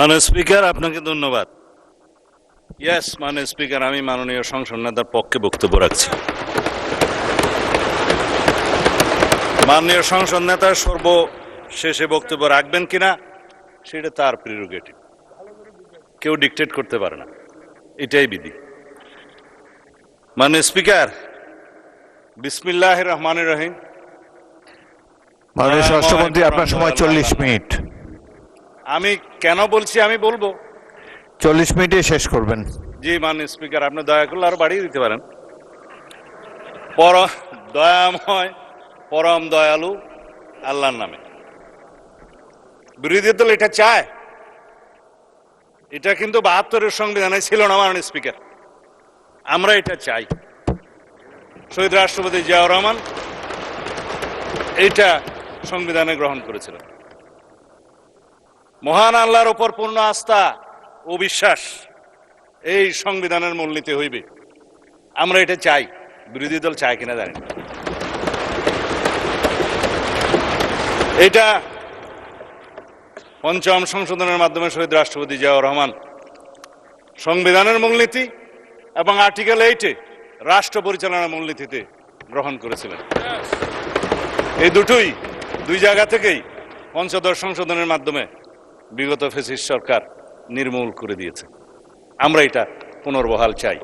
মাননীয় স্পিকার, আপনাকে ধন্যবাদ। ইয়েস, মাননীয় স্পিকার, আমি মাননীয় সংসদ নেতার পক্ষে বক্তব্য রাখছি। মাননীয় সংসদ নেতা সর্বশেষে বক্তব্য রাখবেন কিনা সেটা তার প্রিরোগেটিভ, কেউ ডিকটেট করতে পারে না, এটাই বিধি। মাননীয় স্পিকার, বিসমিল্লাহির রহমানির রহিম। মাননীয় স্বরাষ্ট্রমন্ত্রী, আপনার সময় 40 মিনিট। আমি কেন বলছি, আমি বলবো 40 মিনিটে শেষ করবেন। জি মাননীয় স্পিকার, আপনি দয়া করলে আরো বাড়িয়ে দিতে পারেন। দয়াময় পরম দয়ালু আল্লাহর নামে। বিরোধী দল এটা চায়, এটা কিন্তু 72-এর সংবিধানে ছিল না মাননীয় স্পিকার। আমরা এটা চাই। শহীদ রাষ্ট্রপতি জিয়াউর রহমান এইটা সংবিধানে গ্রহণ করেছিলেন। মহান আল্লাহর উপর পূর্ণ আস্থা ও বিশ্বাস এই সংবিধানের মূলনীতি হইবে। আমরা এটা চাই। বিরোধী দল চায় কিনা জানি না। এটা পঞ্চম সংশোধনের মাধ্যমে শহীদ রাষ্ট্রপতি জিয়াউর রহমান সংবিধানের মূলনীতি এবং আর্টিকেল 8-এ রাষ্ট্র পরিচালনার মূলনীতিতে গ্রহণ করেছিলেন। এই দুই জায়গা থেকেই পঞ্চদশ সংশোধনের মাধ্যমে বিগত ফ্যাসিস্ট সরকার নির্মূল করে দিয়েছে। আমরা এটা পুনর্বহাল চাই।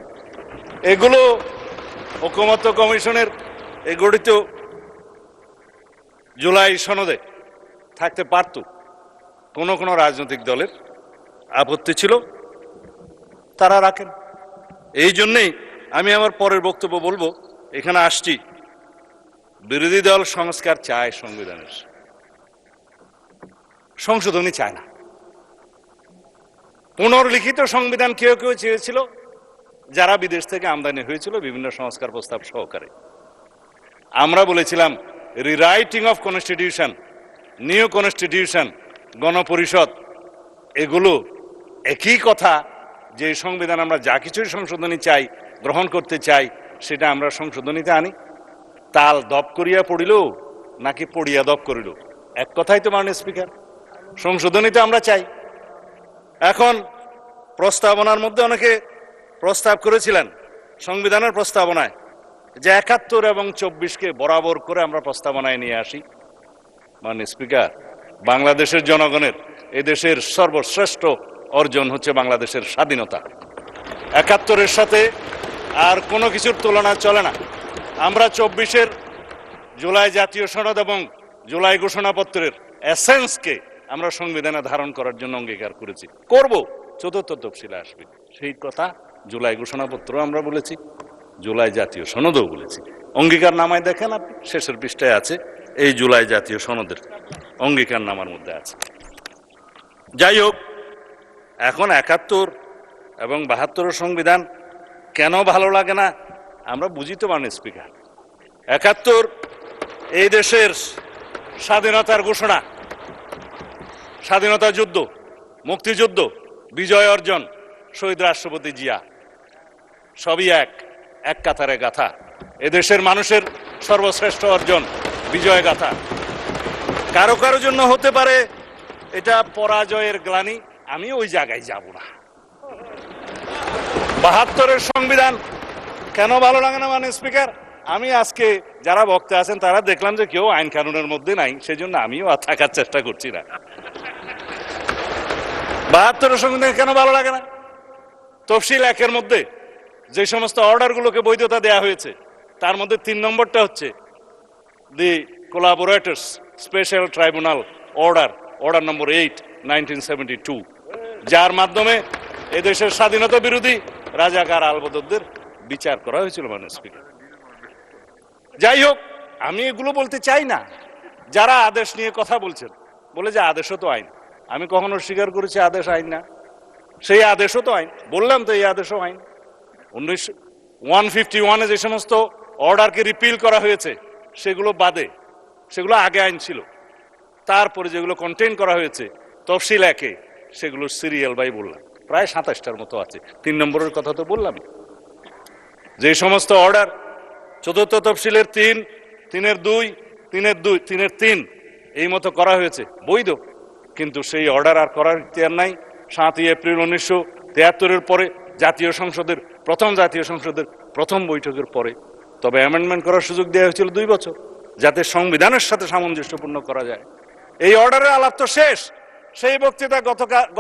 এগুলো ঐকমত্য কমিশনের এই গঠিত জুলাই সনদে থাকতে পারত। কোন রাজনৈতিক দলের আপত্তি ছিল, তারা রাখেন। এই জন্যেই আমি আমার পরের বক্তব্য বলবো, এখানে আসছি বিরোধী দল সংস্কার চায়, সংবিধানের সংশোধনী চায় না। পুনর্লিখিত সংবিধান কেউ কেউ চেয়েছিল, যারা বিদেশ থেকে আমদানি হয়েছিল বিভিন্ন সংস্কার প্রস্তাব সহকারে। আমরা বলেছিলাম rewriting of constitution, new constitution, গণপরিষদ, এগুলো একই কথা। যে সংবিধান আমরা যা কিছুই সংশোধনী চাই, গ্রহণ করতে চাই, সেটা আমরা সংশোধনীতে আনি। তাল দপ করিয়া পড়িল নাকি পড়িয়া দপ করিল, এক কথাই তো মাননীয় স্পিকার। সংশোধনীতে আমরা চাই। এখন প্রস্তাবনার মধ্যে অনেকে প্রস্তাব করেছিলেন সংবিধানের প্রস্তাবনায় যে 71 এবং 24-কে বরাবর করে আমরা প্রস্তাবনায় নিয়ে আসি। মাননীয় স্পিকার, বাংলাদেশের জনগণের, এদেশের সর্বশ্রেষ্ঠ অর্জন হচ্ছে বাংলাদেশের স্বাধীনতা। 71-এর সাথে আর কোনো কিছুর তুলনা চলে না। আমরা 24-এর জুলাই জাতীয় সনদ এবং জুলাই ঘোষণাপত্রের এসেন্সকে আমরা সংবিধানে ধারণ করার জন্য অঙ্গীকার করেছি, করব। চতুর্থ তফসিলে আসবে সেই কথা। জুলাই ঘোষণাপত্র আমরা বলেছি, জুলাই জাতীয় সনদও বলেছি। অঙ্গীকার নামায় দেখেন আপনি, শেষের পৃষ্ঠায় আছে এই জুলাই জাতীয় সনদের অঙ্গীকার নামার মধ্যে আছে। যাই হোক, এখন 71 এবং 72-এর সংবিধান কেন ভালো লাগে না আমরা বুঝি তো মাননীয় স্পিকার। 71 এই দেশের স্বাধীনতার ঘোষণা, স্বাধীনতা যুদ্ধ, মুক্তিযুদ্ধ, বিজয় অর্জন, শহীদ রাষ্ট্রপতি জিয়া, সবই এক কাতারে গাথা। এদেশের মানুষের সর্বশ্রেষ্ঠ অর্জন, বিজয় গাথা। কারো কারো জন্য হতে পারে এটা পরাজয়ের গ্লানি, আমি ওই জায়গায় যাব না। 72-এর সংবিধান কেন ভালো লাগে না মাননীয় স্পিকার? আমি আজকে যারা বক্তা আছেন তারা দেখলাম যে কেউ আইন কানুনের মধ্যে নাই, সেজন্য আমিও আর থাকার চেষ্টা করছি না। 72-এর সংবিধান কেন ভালো লাগে না? তফসিল 1-এর মধ্যে যে সমস্ত অর্ডারগুলোকে বৈধতা দেয়া হয়েছে, তার মধ্যে 3 নম্বরটা হচ্ছে দি কোলাবোরেটরস স্পেশাল ট্রাইব্যুনাল অর্ডার নম্বর 8, 1972, যার মাধ্যমে এদেশের স্বাধীনতা বিরোধী রাজাকার আলবদরদের বিচার করা হয়েছিল মাননীয় স্পিকার। যাই হোক, আমি এগুলো বলতে চাই না। যারা আদেশ নিয়ে কথা বলছেন, বলে যে আদেশও তো আইন, আমি কখনো স্বীকার করেছি আদেশ আইন না। সেই আদেশও তো আইন, বললাম তো এই আদেশও আইন। 151-এ যে সমস্ত অর্ডারকে রিপিল করা হয়েছে সেগুলো বাদে, সেগুলো আগে আইন ছিল। তারপরে যেগুলো কন্টেইন করা হয়েছে তফসিল 1-এ, সেগুলো সিরিয়াল বাই বললাম প্রায় 27টার মতো আছে। 3 নম্বরের কথা তো বললাম। যে সমস্ত অর্ডার চতুর্থ তফসিলের 3, 3-এর 2, 3-এর 2, 3-এর 3 এই মতো করা হয়েছে বৈধ, কিন্তু সেই অর্ডার আর করার ইখতিয়ার নাই 7ই এপ্রিল 1973-এর পরে প্রথম জাতীয় সংসদের প্রথম বৈঠকের পরে। তবে অ্যামেন্ডমেন্ট করার সুযোগ দেওয়া হয়েছিল 2 বছর, যাতে সংবিধানের সাথে সামঞ্জস্যপূর্ণ করা যায়। এই অর্ডারের আলাপ তো শেষ। সেই বক্তৃতা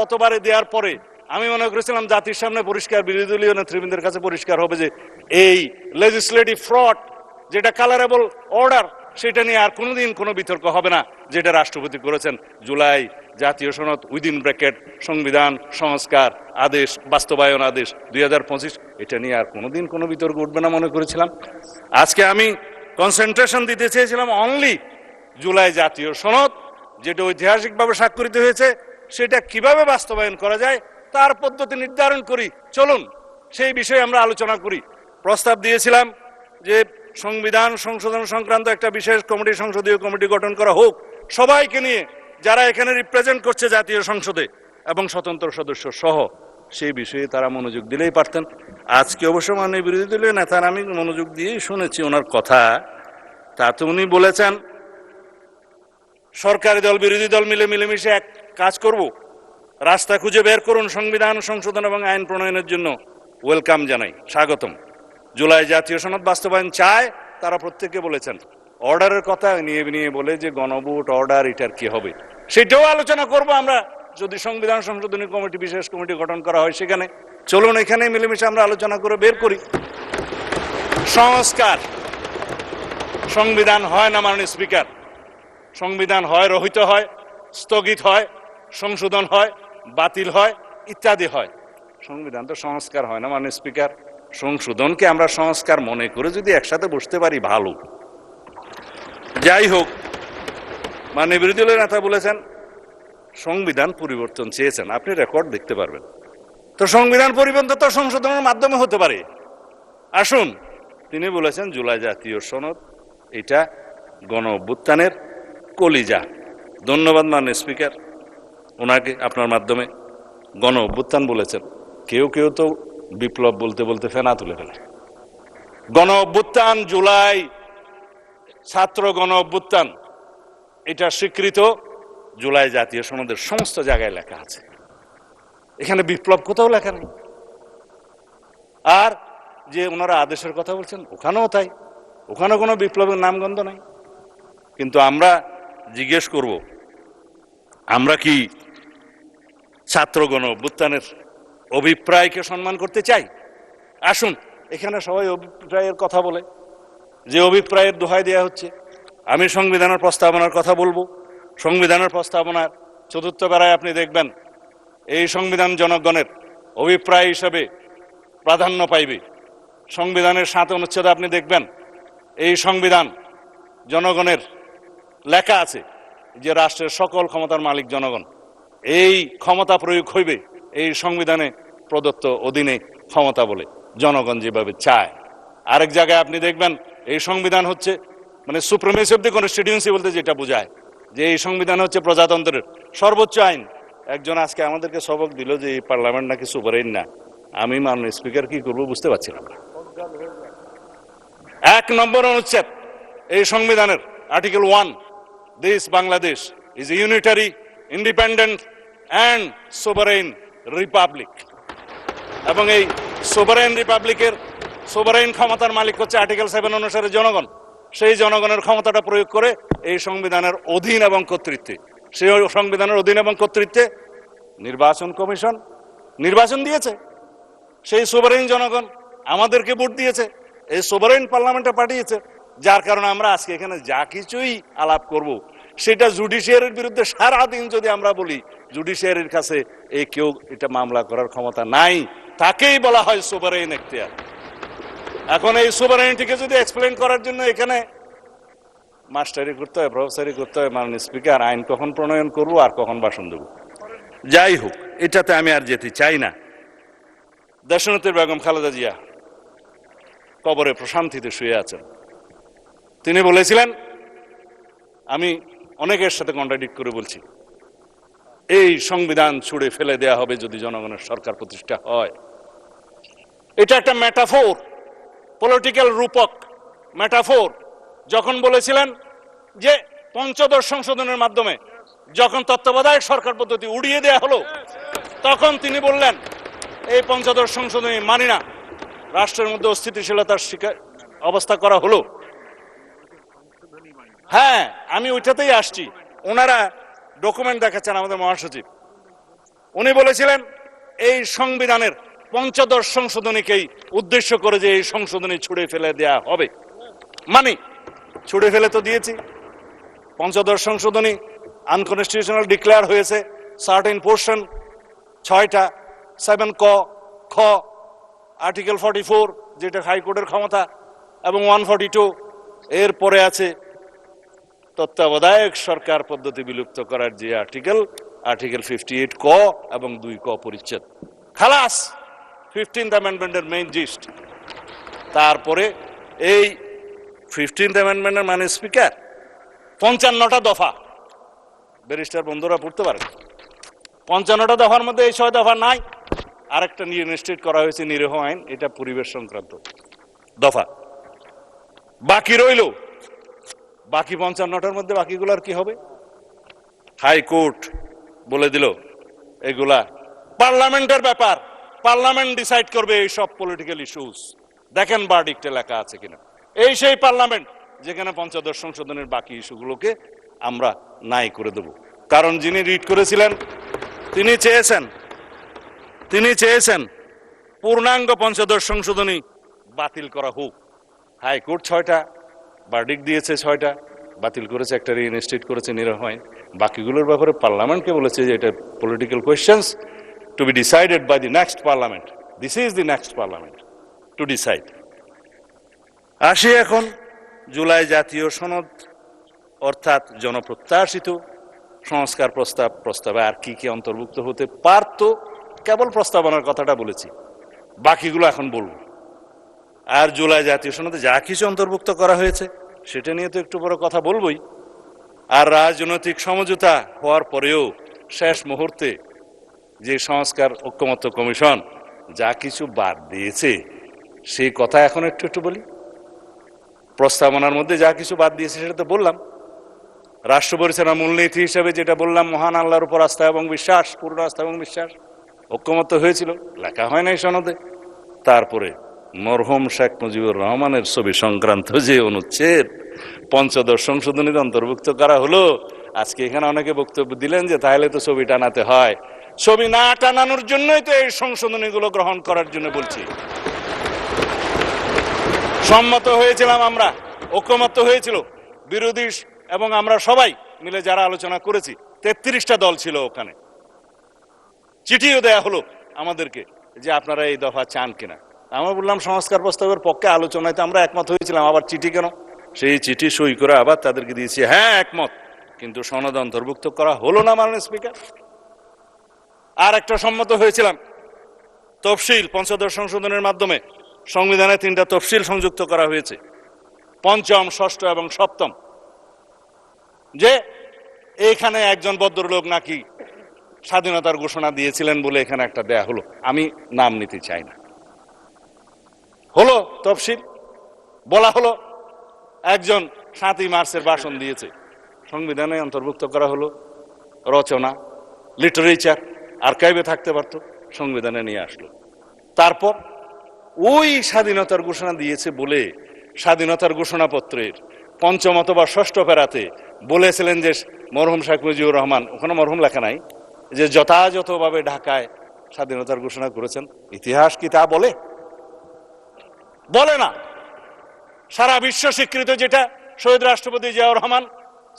গতবারে দেওয়ার পরে আমি মনে করেছিলাম জাতির সামনে পরিষ্কার, বিরোধী দলীয় নেতৃবৃন্দের কাছে পরিষ্কার হবে যে এই লেজিসলেটিভ ফ্রড, যেটা কালারেবল অর্ডার, সেটা নিয়ে আর কোনোদিন কোনো বিতর্ক হবে না। যেটা রাষ্ট্রপতি করেছেন জুলাই জাতীয় সনদ উইদিন ব্র্যাকেট সংবিধান সংস্কার আদেশ বাস্তবায়ন আদেশ 2025, এটা নিয়ে আর কোনোদিন কোনো বিতর্ক উঠবে না মনে করেছিলাম। আজকে আমি কনসেন্ট্রেশন দিতে চেয়েছিলাম অনলি জুলাই জাতীয় সনদ, যেটা ঐতিহাসিকভাবে স্বাক্ষরিত হয়েছে, সেটা কিভাবে বাস্তবায়ন করা যায় তার পদ্ধতি নির্ধারণ করি, চলুন সেই বিষয়ে আমরা আলোচনা করি। প্রস্তাব দিয়েছিলাম যে সংবিধান সংশোধন সংক্রান্ত একটা বিশেষ কমিটি, সংসদীয় কমিটি গঠন করা হোক, সবাইকে নিয়ে যারা এখানে রিপ্রেজেন্ট করছে জাতীয় সংসদে এবং স্বতন্ত্র সদস্য সহ। সেই বিষয়ে তারা মনোযোগ দিলেই পারতেন। আজকে অবশ্য মাননীয় বিরোধী দলীয় নেতার আমি মনোযোগ দিয়েই শুনেছি ওনার কথা। তাতে উনি বলেছেন সরকারি দল বিরোধী দল মিলেমিশে এক কাজ করব, রাস্তা খুঁজে বের করুন সংবিধান সংশোধন এবং আইন প্রণয়নের জন্য। ওয়েলকাম জানাই, স্বাগতম। জুলাই জাতীয় সনদ বাস্তবায়ন চায় তারা প্রত্যেকে বলেছেন। অর্ডারের কথা নিয়ে বলে যে গণভোট অর্ডার, এটার কি হবে সেটাও আলোচনা করব আমরা, যদি সংবিধান সংশোধনী কমিটি বিশেষ কমিটি গঠন করা হয় সেখানে। চলুন এখানে মিলেমিশে আমরা আলোচনা করে বের করি। সংস্কার, সংবিধান হয় না মাননীয় স্পিকার, সংবিধান হয় রহিত হয়, স্থগিত হয়, সংশোধন হয়, বাতিল হয়, ইত্যাদি হয়। সংবিধান তো সংস্কার হয় না মাননীয় স্পিকার। সংশোধনকে আমরা সংস্কার মনে করে যদি একসাথে বসতে পারি ভালো। যাই হোক, মাননীয় বিরোধী দলের নেতা বলেছেন সংবিধান পরিবর্তন চেয়েছেন, আপনি রেকর্ড দেখতে পারবেন। তো সংবিধান পরিবর্তন তো সংশোধনের মাধ্যমে হতে পারে। আসুন, তিনি বলেছেন জুলাই জাতীয় সনদ এটা গণ অভ্যুত্থানের কলিজা। ধন্যবাদ মাননীয় স্পিকার ওনাকে, আপনার মাধ্যমে। গণ অভ্যুত্থান বলেছেন, কেউ কেউ তো বিপ্লব বলতে বলতে ফেনা তুলে ফেলে। গণ অভ্যুত্থান, জুলাই ছাত্র গণ অভ্যুত্থান, এটা স্বীকৃত জুলাই জাতীয় সনদের সমস্ত জায়গায় লেখা আছে। এখানে বিপ্লব কোথাও লেখা নেই। আর যে ওনারা আদেশের কথা বলছেন ওখানেও তাই, ওখানে কোনো বিপ্লবের নামগন্ধ নাই। কিন্তু আমরা জিজ্ঞেস করব, আমরা কি ছাত্র গণ অভ্যুত্থানের অভিপ্রায়কে সম্মান করতে চাই? আসুন, এখানে সবাই অভিপ্রায়ের কথা বলে, যে অভিপ্রায়ের দোহাই দেওয়া হচ্ছে। আমি সংবিধানের প্রস্তাবনার কথা বলবো। সংবিধানের প্রস্তাবনার 4র্থ প্যারায় আপনি দেখবেন এই সংবিধান জনগণের অভিপ্রায় হিসাবে প্রাধান্য পাইবে। সংবিধানের 7 অনুচ্ছেদে আপনি দেখবেন এই সংবিধান জনগণের লেখা আছে যে রাষ্ট্রের সকল ক্ষমতার মালিক জনগণ। এই ক্ষমতা প্রয়োগ হইবে এই সংবিধানে প্রদত্ত অধীনে ক্ষমতা বলে, জনগণ যেভাবে চায়। আরেক জায়গায় আপনি দেখবেন এই সংবিধান হচ্ছে মানে সুপ্রিমেসি অফ দি কনস্টিটিউয়েন্সি বলতে যেটা বোঝায়, যে এই সংবিধান হচ্ছে প্রজাতন্ত্রের সর্বোচ্চ আইন। একজন আজকে আমাদেরকে সবক দিল যে এই পার্লামেন্ট নাকি সুপারিন না। আমি মাননীয় স্পিকার কি করবো বুঝতে পারছিলাম না। 1 নম্বর অনুচ্ছেদ এই সংবিধানের article 1, this Bangladesh is a unitary independent and sovereign republic. এবং এই সোভারেইন রিপাবলিকের সোভারেইন ক্ষমতার মালিক হচ্ছে আর্টিকেল 7 অনুসারে জনগণ। সেই জনগণের ক্ষমতাটা প্রয়োগ করে এই সংবিধানের অধীন এবং কর্তৃত্বে, সেই সংবিধানের অধীন এবং কর্তৃত্বে নির্বাচন কমিশন নির্বাচন দিয়েছে। সেই সোভারেইন জনগণ আমাদেরকে ভোট দিয়েছে, এই সোভারেইন পার্লামেন্টে পাঠিয়েছে। যার কারণে আমরা আজকে এখানে যা কিছুই আলাপ করব সেটা জুডিশিয়ারির বিরুদ্ধে সারাদিন যদি আমরা বলি, জুডিশিয়ারির কাছে এই কেউ এটা মামলা করার ক্ষমতা নাই, তাকেই বলা হয় সোভারেইন এখতিয়ার। এখন এই সোভারেইনটিকে যদি এক্সপ্লেন করার জন্য এখানে মাস্টারি করতে হয়, প্রফেসরি করতে হয়, মাননীয় স্পিকার আইন কখন প্রণয়ন করবো আর কখন ভাষণ দেবো। যাই হোক, এটাতে আমি আর যেতে চাই না। দেশনেত্রী বেগম খালেদা জিয়া কবরে প্রশান্তিতে শুয়ে আছেন। তিনি বলেছিলেন, আমি অনেকের সাথে কন্ট্রাডিক্ট করে বলছি, এই সংবিধান ছুঁড়ে ফেলে দেয়া হবে যদি জনগণের সরকার প্রতিষ্ঠা হয়। এটা একটা মেটাফোর, পলিটিক্যাল রূপক মেটাফোর। যখন বলেছিলেন যে 5ম সংশোধনের মাধ্যমে যখন তত্ত্বাবধায়ক সরকার পদ্ধতি উড়িয়ে দেয়া হলো, তখন তিনি বললেন এই পঞ্চদশ সংশোধনী মানি না, রাষ্ট্রের মধ্যে অস্থিতিশীলতার অবস্থা করা হলো। হ্যাঁ, আমি ওইটাতেই আসছি। ওনারা ডকুমেন্ট দেখাচ্ছেন আমাদের মহাসচিব, উনি বলেছিলেন এই সংবিধানের পঞ্চদশ সংশোধনীকেই উদ্দেশ্য করে যে এই সংশোধনী ছুড়ে ফেলে দেয়া হবে। মানে ছুড়ে ফেলে তো দিয়েছি। পঞ্চদশ সংশোধনী আনকনস্টিটিউশনাল ডিক্লেয়ার হয়েছে সার্টেন পোর্শন 6টা, 7 ক খ, আর্টিকেল 44 যেটা হাইকোর্টের ক্ষমতা, এবং 142। এরপরে আছে তত্ত্বাবধায়ক সরকার পদ্ধতি বিলুপ্ত করার যে আর্টিকেল 58 ক এবং 2 ক পরিচ্ছেদ। খালাস 15th অ্যামেন্ডমেন্টের মেইন জিস্ট। তারপরে এই 15th অ্যামেন্ডমেন্টের মানে স্পিকার 55টা দফা, ব্যারিস্টার বন্ধুরা পড়তে পারে। 55টা দফার মধ্যে এই 6 দফা নাই। আরেকটা নিয়ে ইনস্টিটিউট করা হয়েছে নিরীহ আইন, এটা পরিবেশ সংক্রান্ত দফা। বাকি রইল, বাকি 55টার মধ্যে বাকিগুলার কি হবে? হাইকোর্ট বলে দিল এগুলা পার্লামেন্টের ব্যাপার, পার্লামেন্ট ডিসাইড করবে এই সব পলিটিক্যাল ইস্যুস। দেখেন ভার্ডিক্টে লেখা আছে কিনা। এই সেই পার্লামেন্ট যেখানে পঞ্চদশ সংশোধনের বাকি ইস্যুগুলোকে আমরা নাই করে দেব। কারণ যিনি রিড করেছিলেন তিনি চেয়েছেন পূর্ণাঙ্গ পঞ্চদশ সংশোধনী বাতিল করা হোক। হাইকোর্ট 6টা ভার্ডিক্ট দিয়েছে, 6টা বাতিল করেছে, একটা রিইনস্টেট করেছে নিরীহ আইন। বাকিগুলোর ব্যাপারে পার্লামেন্টকে বলেছে যে এটা political questions to be decided by the next parliament. This is the next parliament to decide. আসি এখন জুলাই জাতীয় সনদ, অর্থাৎ জনপ্রত্যাশিত সংস্কার প্রস্তাবে আর কি কি অন্তর্ভুক্ত হতে পারত। কেবল প্রস্তাবনার কথাটা বলেছি, বাকিগুলো এখন বলবো। আর জুলাই জাতীয় সনদে যা কিছু অন্তর্ভুক্ত করা হয়েছে সেটা নিয়ে তো একটু বড় কথা বলবোই। আর রাজনৈতিক সমঝোতা হওয়ার পরেও শেষ মুহূর্তে যে সংস্কার ঐকমত্য কমিশন যা কিছু বাদ দিয়েছে সেই কথা এখন একটু বলি। প্রস্তাবনার মধ্যে যা কিছু বাদ দিয়েছে সেটা তো বললাম। রাষ্ট্র পরিচালনা মূলনীতি হিসেবে যেটা বললাম, মহান আল্লাহর উপর আস্থা এবং বিশ্বাস, পূর্ণ আস্থা এবং বিশ্বাস, ঐকমত্য হয়েছিল, লেখা হয় নাই সনদে। তারপরে মরহুম শেখ মুজিবুর রহমানের ছবি সংক্রান্ত যে অনুচ্ছেদ পঞ্চদশ সংশোধনীতে অন্তর্ভুক্ত করা হলো, আজকে এখানে অনেকে বক্তব্য দিলেন যে তাহলে তো ছবি টানাতে হয়। ছবি না টানানোর জন্যই তো এই সংশোধনীগুলো গ্রহণ করার জন্য বলছি। সম্মত হয়েছিলাম আমরা, ঐকমত্য হয়েছিল বিরোধী এবং আমরা সবাই মিলে যারা আলোচনা করেছি। 33টা দল ছিল ওখানে। চিঠিও দেয়া হলো আমাদেরকে যে আপনারা এই দফা চান কিনা। আমরা বললাম সংস্কার প্রস্তাবের পক্ষে, আলোচনায় তো আমরা একমত হয়েছিলাম, আবার চিঠি কেন? সেই চিঠি সই করে আবার তাদেরকে দিয়েছি, হ্যাঁ একমত, কিন্তু সনদ অন্তর্ভুক্ত করা হলো না মাননীয় স্পিকার। আর একটা সম্মত হয়েছিলাম তফসিল, পঞ্চদশ সংশোধনের মাধ্যমে সংবিধানে 3টা তফসিল সংযুক্ত করা হয়েছে, 5ম, 6ষ্ঠ এবং 7ম। যে এইখানে একজন ভদ্রলোক নাকি স্বাধীনতার ঘোষণা দিয়েছিলেন বলে এখানে একটা দেয়া হলো, আমি নাম নিতে চাই না। হলো তফসিল, বলা হলো একজন 7ই মার্চের ভাষণ দিয়েছে, সংবিধানে অন্তর্ভুক্ত করা হলো। রচনা, লিটারেচার আর্কাইভে থাকতে পারতো, সংবিধানে নিয়ে আসলো। তারপর ওই স্বাধীনতার ঘোষণা দিয়েছে বলে স্বাধীনতার ঘোষণাপত্রের 5ম অথবা 6ষ্ঠ প্যারাতে বলেছিলেন যে মরহুম শেখ মুজিবুর রহমান, ওখানে মরহুম লেখা নাই, যে যথাযথভাবে ঢাকায় স্বাধীনতার ঘোষণা করেছেন। ইতিহাস কি তা বলে? বলে না। সারা বিশ্ব স্বীকৃত যেটা শহীদ রাষ্ট্রপতি জিয়াউর রহমান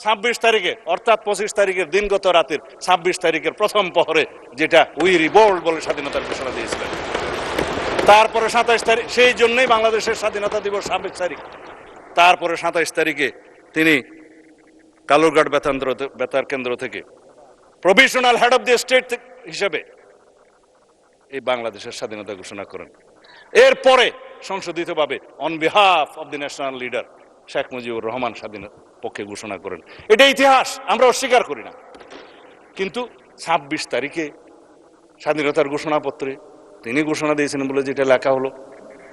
26 তারিখে, অর্থাৎ 25 তারিখের দিনগত রাতের 26 তারিখের প্রথম প্রহরে যেটা উই রিভোল্ট বলে স্বাধীনতার ঘোষণা দিয়েছিলেন। তারপরে 27 তারিখ, সেই জন্যই বাংলাদেশের স্বাধীনতা দিবস 26 তারিখ। তারপরে 27 তারিখে তিনি কালুরঘাট বেতার কেন্দ্র থেকে provisional head of the state হিসেবে এই বাংলাদেশের স্বাধীনতা ঘোষণা করেন। এরপরে সংশোধিতভাবে on behalf of the national leader Sheikh Mujibur Rahman স্বাধীনতার পক্ষে ঘোষণা করেন। এটা ইতিহাস, আমরা অস্বীকার করি না। কিন্তু 26 তারিখে স্বাধীনতার ঘোষণাপত্রে তিনি ঘোষণা দিয়েছেন বলে যেটা লেখা হলো,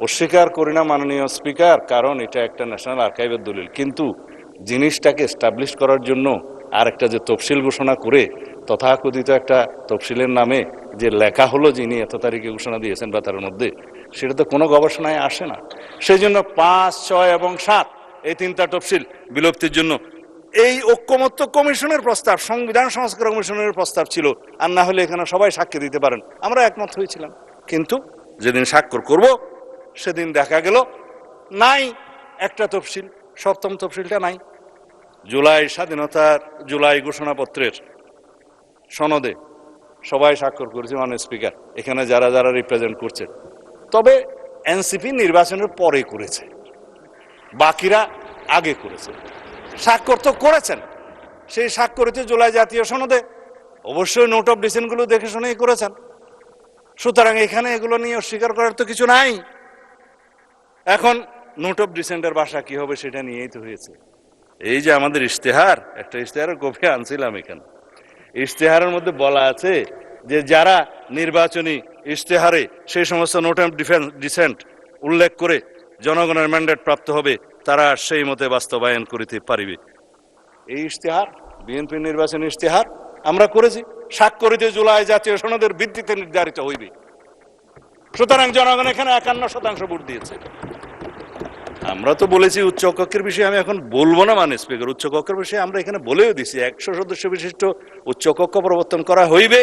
অস্বীকার করি না মাননীয় স্পিকার, কারণ এটা একটা ন্যাশনাল আর্কাইভের দলিল। কিন্তু জিনিসটাকে এস্টাবলিশ করার জন্য আর একটা যে তফসিল ঘোষণা করে তথাকথিত একটা তফসিলের নামে যে লেখা হলো যিনি এত তারিখে ঘোষণা দিয়েছেন বা তার মধ্যে, সেটা তো কোনো গবেষণায় আসে না। সেই জন্য 5, 6 এবং 7 এই 3টা তফসিল বিলুপ্তির জন্য এই ঐক্যমত্য কমিশনের প্রস্তাব, সংবিধান সংস্কার কমিশনের প্রস্তাব ছিল, আর না হলে এখানে সবাই সাক্ষী দিতে পারেন, আমরা একমত হয়েছিলাম। কিন্তু যেদিন স্বাক্ষর করব সেদিন দেখা গেল নাই একটা তফসিল, 7ম তফসিলটা নাই। জুলাই স্বাধীনতার জুলাই ঘোষণাপত্রের সনদে সবাই স্বাক্ষর করেছে, মাননীয় স্পিকার, এখানে যারা যারা রিপ্রেজেন্ট করছে। তবে এনসিপি নির্বাচনের পরে করেছে, বাকিরা আগে করেছে। স্বাক্ষর তো করেছেন, সেই স্বাক্ষরিত জুলাই জাতীয় সনদে অবশ্যই নোট অফ ডিসেন্টগুলো দেখে শুনেই করেছেন। সুতরাং এখানে এগুলো নিয়ে অস্বীকার করার তো কিছু নাই। এখন নোট অফ ডিসেন্টের ভাষা কি হবে সেটা নিয়েই তো হয়েছে। এই যে আমাদের ইশতেহার, একটা ইশতেহারের কপি আনছিলাম এখানে, ইশতেহারের মধ্যে বলা আছে যে যারা নির্বাচনী ইশতেহারে সেই সমস্ত নোট অফ ডিসেন্ট উল্লেখ করে জনগণের ম্যান্ডেট প্রাপ্ত হবে তারা সেই মতে বাস্তবায়ন করিতে পারিবে। এই ইশতেহার বিএনপি নির্বাচনী ইশতেহার আমরা করেছি, স্বাক্ষরিত জুলাই জাতীয় সনদের ভিত্তিতে নির্ধারিত হইবে। সুতরাং জনগণ এখানে 51% ভোট দিয়েছে। আমরা তো বলেছি উচ্চ কক্ষের বিষয়ে আমি এখন বলবো না, মানে স্পিকার, উচ্চ কক্ষের বিষয়ে আমরা এখানে বলেও দিছি 100 সদস্য বিশিষ্ট উচ্চ কক্ষ প্রবর্তন করা হইবে।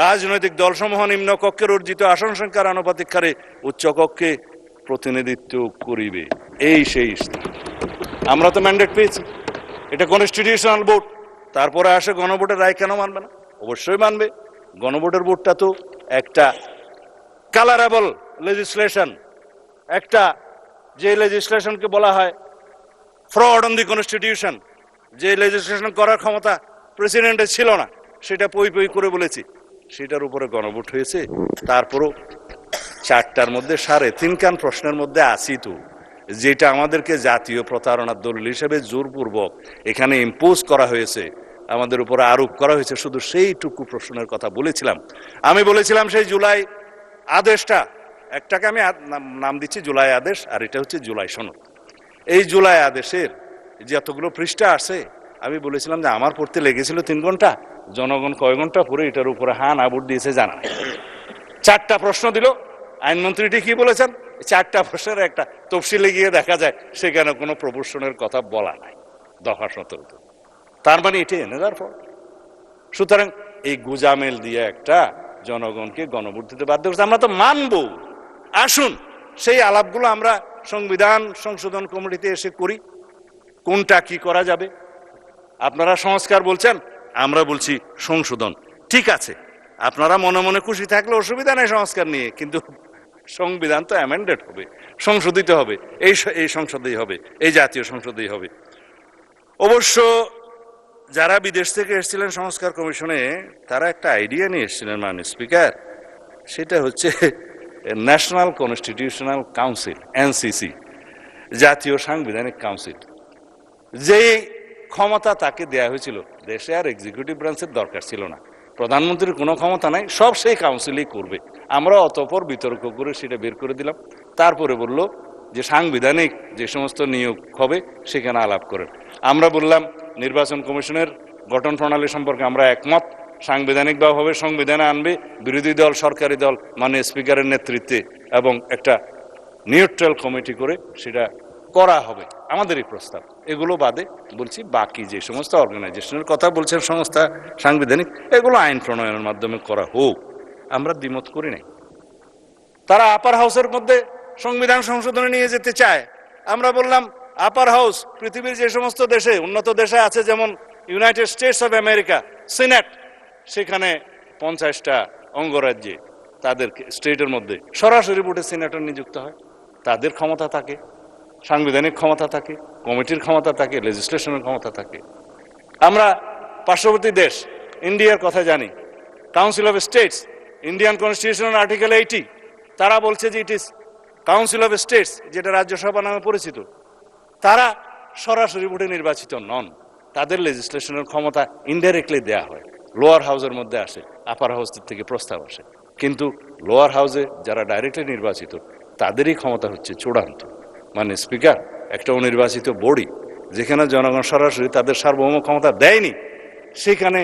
রাজনৈতিক দলসমূহ নিম্ন কক্ষের অর্জিত আসন সংখ্যার আনুপাতিক হারে উচ্চ কক্ষে প্রতিনিধিত্ব করিবে। এই সেই আমরা তো ম্যান্ডেট পেয়েছি, এটা কনস্টিটিউশনাল ভোট। তারপরে আসে গণভোটের রায়, কেন মানবে না? অবশ্যই মানবে। গণভোটের ভোটটা তো একটা কালারেবল লেজিসলেশন, একটা যে লেজিসলেশনকে বলা হয় ফ্রড অন দি কনস্টিটিউশন, যে লেজিসলেশন করার ক্ষমতা প্রেসিডেন্টের ছিল না, সেটা পই পই করে বলেছি, সেটার উপরে গণভোট হয়েছে। তারপরও 4টার মধ্যে 3.5 কান প্রশ্নের মধ্যে আসি তো, যেটা আমাদেরকে জাতীয় প্রতারণার দলিল হিসেবে জোরপূর্বক এখানে ইম্পোজ করা হয়েছে, আমাদের উপরে আরোপ করা হয়েছে, শুধু সেইটুকু প্রশ্নের কথা বলেছিলাম। আমি বলেছিলাম সেই জুলাই আদেশটা, একটাকে আমি নাম দিচ্ছি জুলাই আদেশ, আর এটা হচ্ছে জুলাই সনদ। এই জুলাই আদেশের যে এতগুলো পৃষ্ঠা আছে, আমি বলেছিলাম যে আমার পড়তে লেগেছিল 3 ঘন্টা, জনগণ কয় ঘন্টা পরে এটার উপরে হা না ভোট দিয়েছে জানা নেই। 4টা প্রশ্ন দিল, আইনমন্ত্রীটি কি বলেছেন, 4টা প্রশ্নের একটা তফসিলে গিয়ে দেখা যায় সেখানে কোনো প্রপোর্শনের কথা বলা নাই, দফা 17। তার মানে এটি এনে দেওয়ার পর। সুতরাং এই গুজামেল দিয়ে একটা জনগণকে গণভোট দিতে বাধ্য করছে। আমরা তো মানবো। আসুন সেই আলাপগুলো আমরা সংবিধান সংশোধন কমিটিতে এসে করি, কোনটা কি করা যাবে। আপনারা সংস্কার বলছেন, আমরা বলছি সংশোধন। ঠিক আছে, আপনারা মনে মনে খুশি থাকলে অসুবিধা নেই সংস্কার নিয়ে, কিন্তু সংবিধান তো অ্যামেন্ডেড হবে, সংশোধিত হবে, এই সংসদেই হবে, এই জাতীয় সংসদেই হবে। অবশ্য যারা বিদেশ থেকে এসেছিলেন সংস্কার কমিশনে, তারা একটা আইডিয়া নিয়ে এসেছিলেন, মাননীয় স্পিকার, সেটা হচ্ছে ন্যাশনাল কনস্টিটিউশনাল কাউন্সিল, এনসিসি, জাতীয় সাংবিধানিক কাউন্সিল। যে ক্ষমতা তাকে দেয়া হয়েছিল, দেশে আর এক্সিকিউটিভ ব্রাঞ্চের দরকার ছিল না, প্রধানমন্ত্রীর কোনো ক্ষমতা নাই, সব সেই কাউন্সিলই করবে। আমরা অতঃপর বিতর্ক করে সেটা বের করে দিলাম। তারপরে বলল যে সাংবিধানিক যে সমস্ত নিয়োগ হবে সেখানে আলাপ করেন। আমরা বললাম নির্বাচন কমিশনের গঠন প্রণালী সম্পর্কে আমরা একমত, সাংবিধানিকভাবে সংবিধানে আনবে বিরোধী দল, সরকারি দল, মাননীয় স্পিকারের নেতৃত্বে, এবং একটা নিউট্রাল কমিটি করে সেটা করা হবে, আমাদেরই প্রস্তাব। এগুলো বাদে বলছি বাকি যে সমস্ত অর্গানাইজেশনের কথা বলছেন সংস্থা সাংবিধানিক, এগুলো আইন প্রণয়নের মাধ্যমে করা হোক, আমরা দ্বিমত করি নাই। তারা আপার হাউসের মধ্যে সংবিধান সংশোধনে নিয়ে যেতে চায়। আমরা বললাম আপার হাউস পৃথিবীর যে সমস্ত দেশে, উন্নত দেশে আছে, যেমন United states of America, senate, সেখানে 50টা অঙ্গরাজ্যে তাদের স্টেটের মধ্যে সরাসরি ভোটে সিনেটর নিযুক্ত হয়, তাদের ক্ষমতা থাকে, সাংবিধানিক ক্ষমতা থাকে, কমিটির ক্ষমতা থাকে, লেজিসলেশনের ক্ষমতা থাকে। আমরা পার্শ্ববর্তী দেশ ইন্ডিয়ার কথা জানি, কাউন্সিল অফ স্টেটস, ইন্ডিয়ান কনস্টিটিউশনের আর্টিকেল 80, তারা বলছে যে it is council of states, যেটা রাজ্যসভা নামে পরিচিত, তারা সরাসরি ভোটে নির্বাচিত নন, তাদের লেজিসলেশনের ক্ষমতা ইনডাইরেক্টলি দেয়া হয়, লোয়ার হাউসের মধ্যে আসে, আপার হাউসের থেকে প্রস্তাব আসে, কিন্তু লোয়ার হাউসে যারা ডাইরেক্টলি নির্বাচিত তাদেরই ক্ষমতা হচ্ছে চূড়ান্ত। মানে স্পিকার, একটা অনির্বাচিত বডি যেখানে জনগণ সরাসরি তাদের সার্বভৌম ক্ষমতা দেয়নি, সেখানে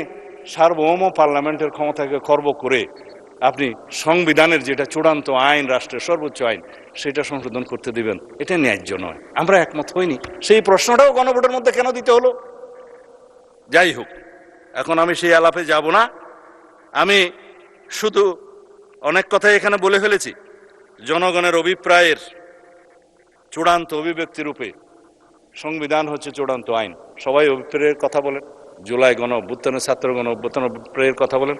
সার্বভৌম পার্লামেন্টের ক্ষমতাকে খর্ব করে আপনি সংবিধানের যেটা চূড়ান্ত আইন, রাষ্ট্রের সর্বোচ্চ আইন, সেটা সংশোধন করতে দিবেন, এটা ন্যায্য নয়। আমরা একমত হইনি। সেই প্রশ্নটাও গণভোটের মধ্যে কেন দিতে হলো? যাই হোক, এখন আমি সেই আলাপে যাব না। আমি শুধু অনেক কথাই এখানে বলে ফেলেছি। জনগণের অভিপ্রায়ের চূড়ান্ত অভিব্যক্তি রূপে সংবিধান হচ্ছে চূড়ান্ত আইন। সবাই অভিপ্রায়ের কথা বলেন, জুলাই গণ অভ্যুত্থানের, ছাত্র গণ অভ্যুত্থানের অভিপ্রায়ের কথা বলেন।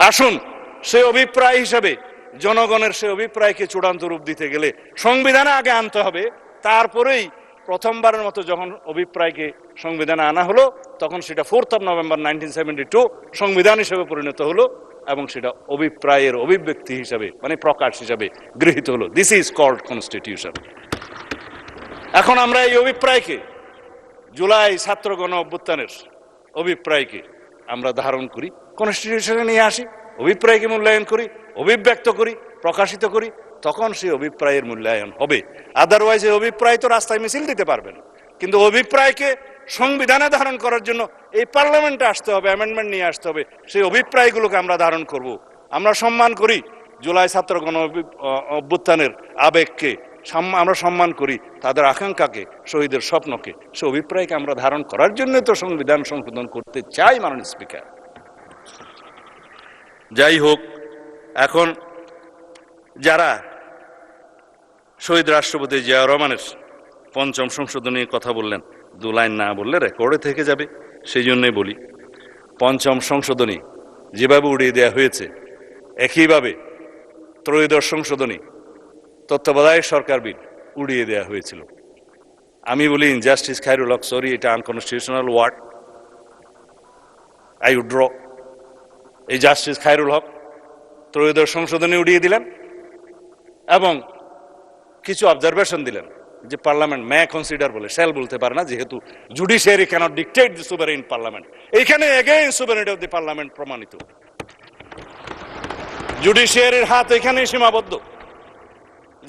আসুন, সে অভিপ্রায় হিসাবে জনগণের সে অভিপ্রায়কে চূড়ান্ত রূপ দিতে গেলে সংবিধানে আগে আনতে হবে। তারপরেই প্রথমবারের মতো যখন অভিপ্রায়কে সংবিধানে আনা হলো, তখন সেটা 4th of November 1972 সংবিধান হিসেবে পরিণত হলো এবং সেটা অভিপ্রায়ের অভিব্যক্তি হিসাবে, মানে প্রকাশ হিসাবে গৃহীত হলো। This is called constitution. এখন আমরা এই অভিপ্রায়কে, জুলাই ছাত্র গণ অভ্যুত্থানের অভিপ্রায়কে আমরা ধারণ করি, কনস্টিটিউশনে নিয়ে আসি, অভিপ্রায়কে মূল্যায়ন করি, অভিব্যক্ত করি, প্রকাশিত করি, তখন সেই অভিপ্রায়ের মূল্যায়ন হবে। আদারওয়াইজ এই অভিপ্রায় তো রাস্তায় মিছিল দিতে পারবেন, কিন্তু অভিপ্রায়কে সংবিধানে ধারণ করার জন্য এই পার্লামেন্টে আসতে হবে, অ্যামেন্ডমেন্ট নিয়ে আসতে হবে। সেই অভিপ্রায়গুলোকে আমরা ধারণ করব। আমরা সম্মান করি জুলাই ছাত্র গণ অভ্যুত্থানের আবেগকে, আমরা সম্মান করি তাদের আকাঙ্ক্ষাকে, শহীদের স্বপ্নকে। সে অভিপ্রায়কে আমরা ধারণ করার জন্য তো সংবিধান সংশোধন করতে চাই, মাননীয় স্পিকার। যাই হোক, এখন যারা শহীদ রাষ্ট্রপতি জিয়াউর রহমানের 5ম সংশোধনী কথা বললেন, 2 লাইন না বললে রেকর্ডে থেকে যাবে, সেই জন্যই বলি। 5ম সংশোধনী যেভাবে উড়িয়ে দেওয়া হয়েছে, একইভাবে 3য় সংশোধনী তত্ত্বাবধায়ক সরকার বিল উড়িয়ে দেওয়া হয়েছিল। আমি বলি ইনজাস্টিস খায়রুল হক, সরি, এটা unconstitutional word, I withdraw. এই জাস্টিস খায়রুল হক 3য় সংশোধনী উড়িয়ে দিলেন এবং কিছু অবজারভেশন দিলেন যে পার্লামেন্ট মে কনসিডার বলে, শ্যাল বলতে পারে না, যেহেতু judiciary cannot dictate the sovereign parliament. এইখানে again sovereignty of the parliament প্রমাণিত। জুডিশিয়ারির হাত এখানেই সীমাবদ্ধ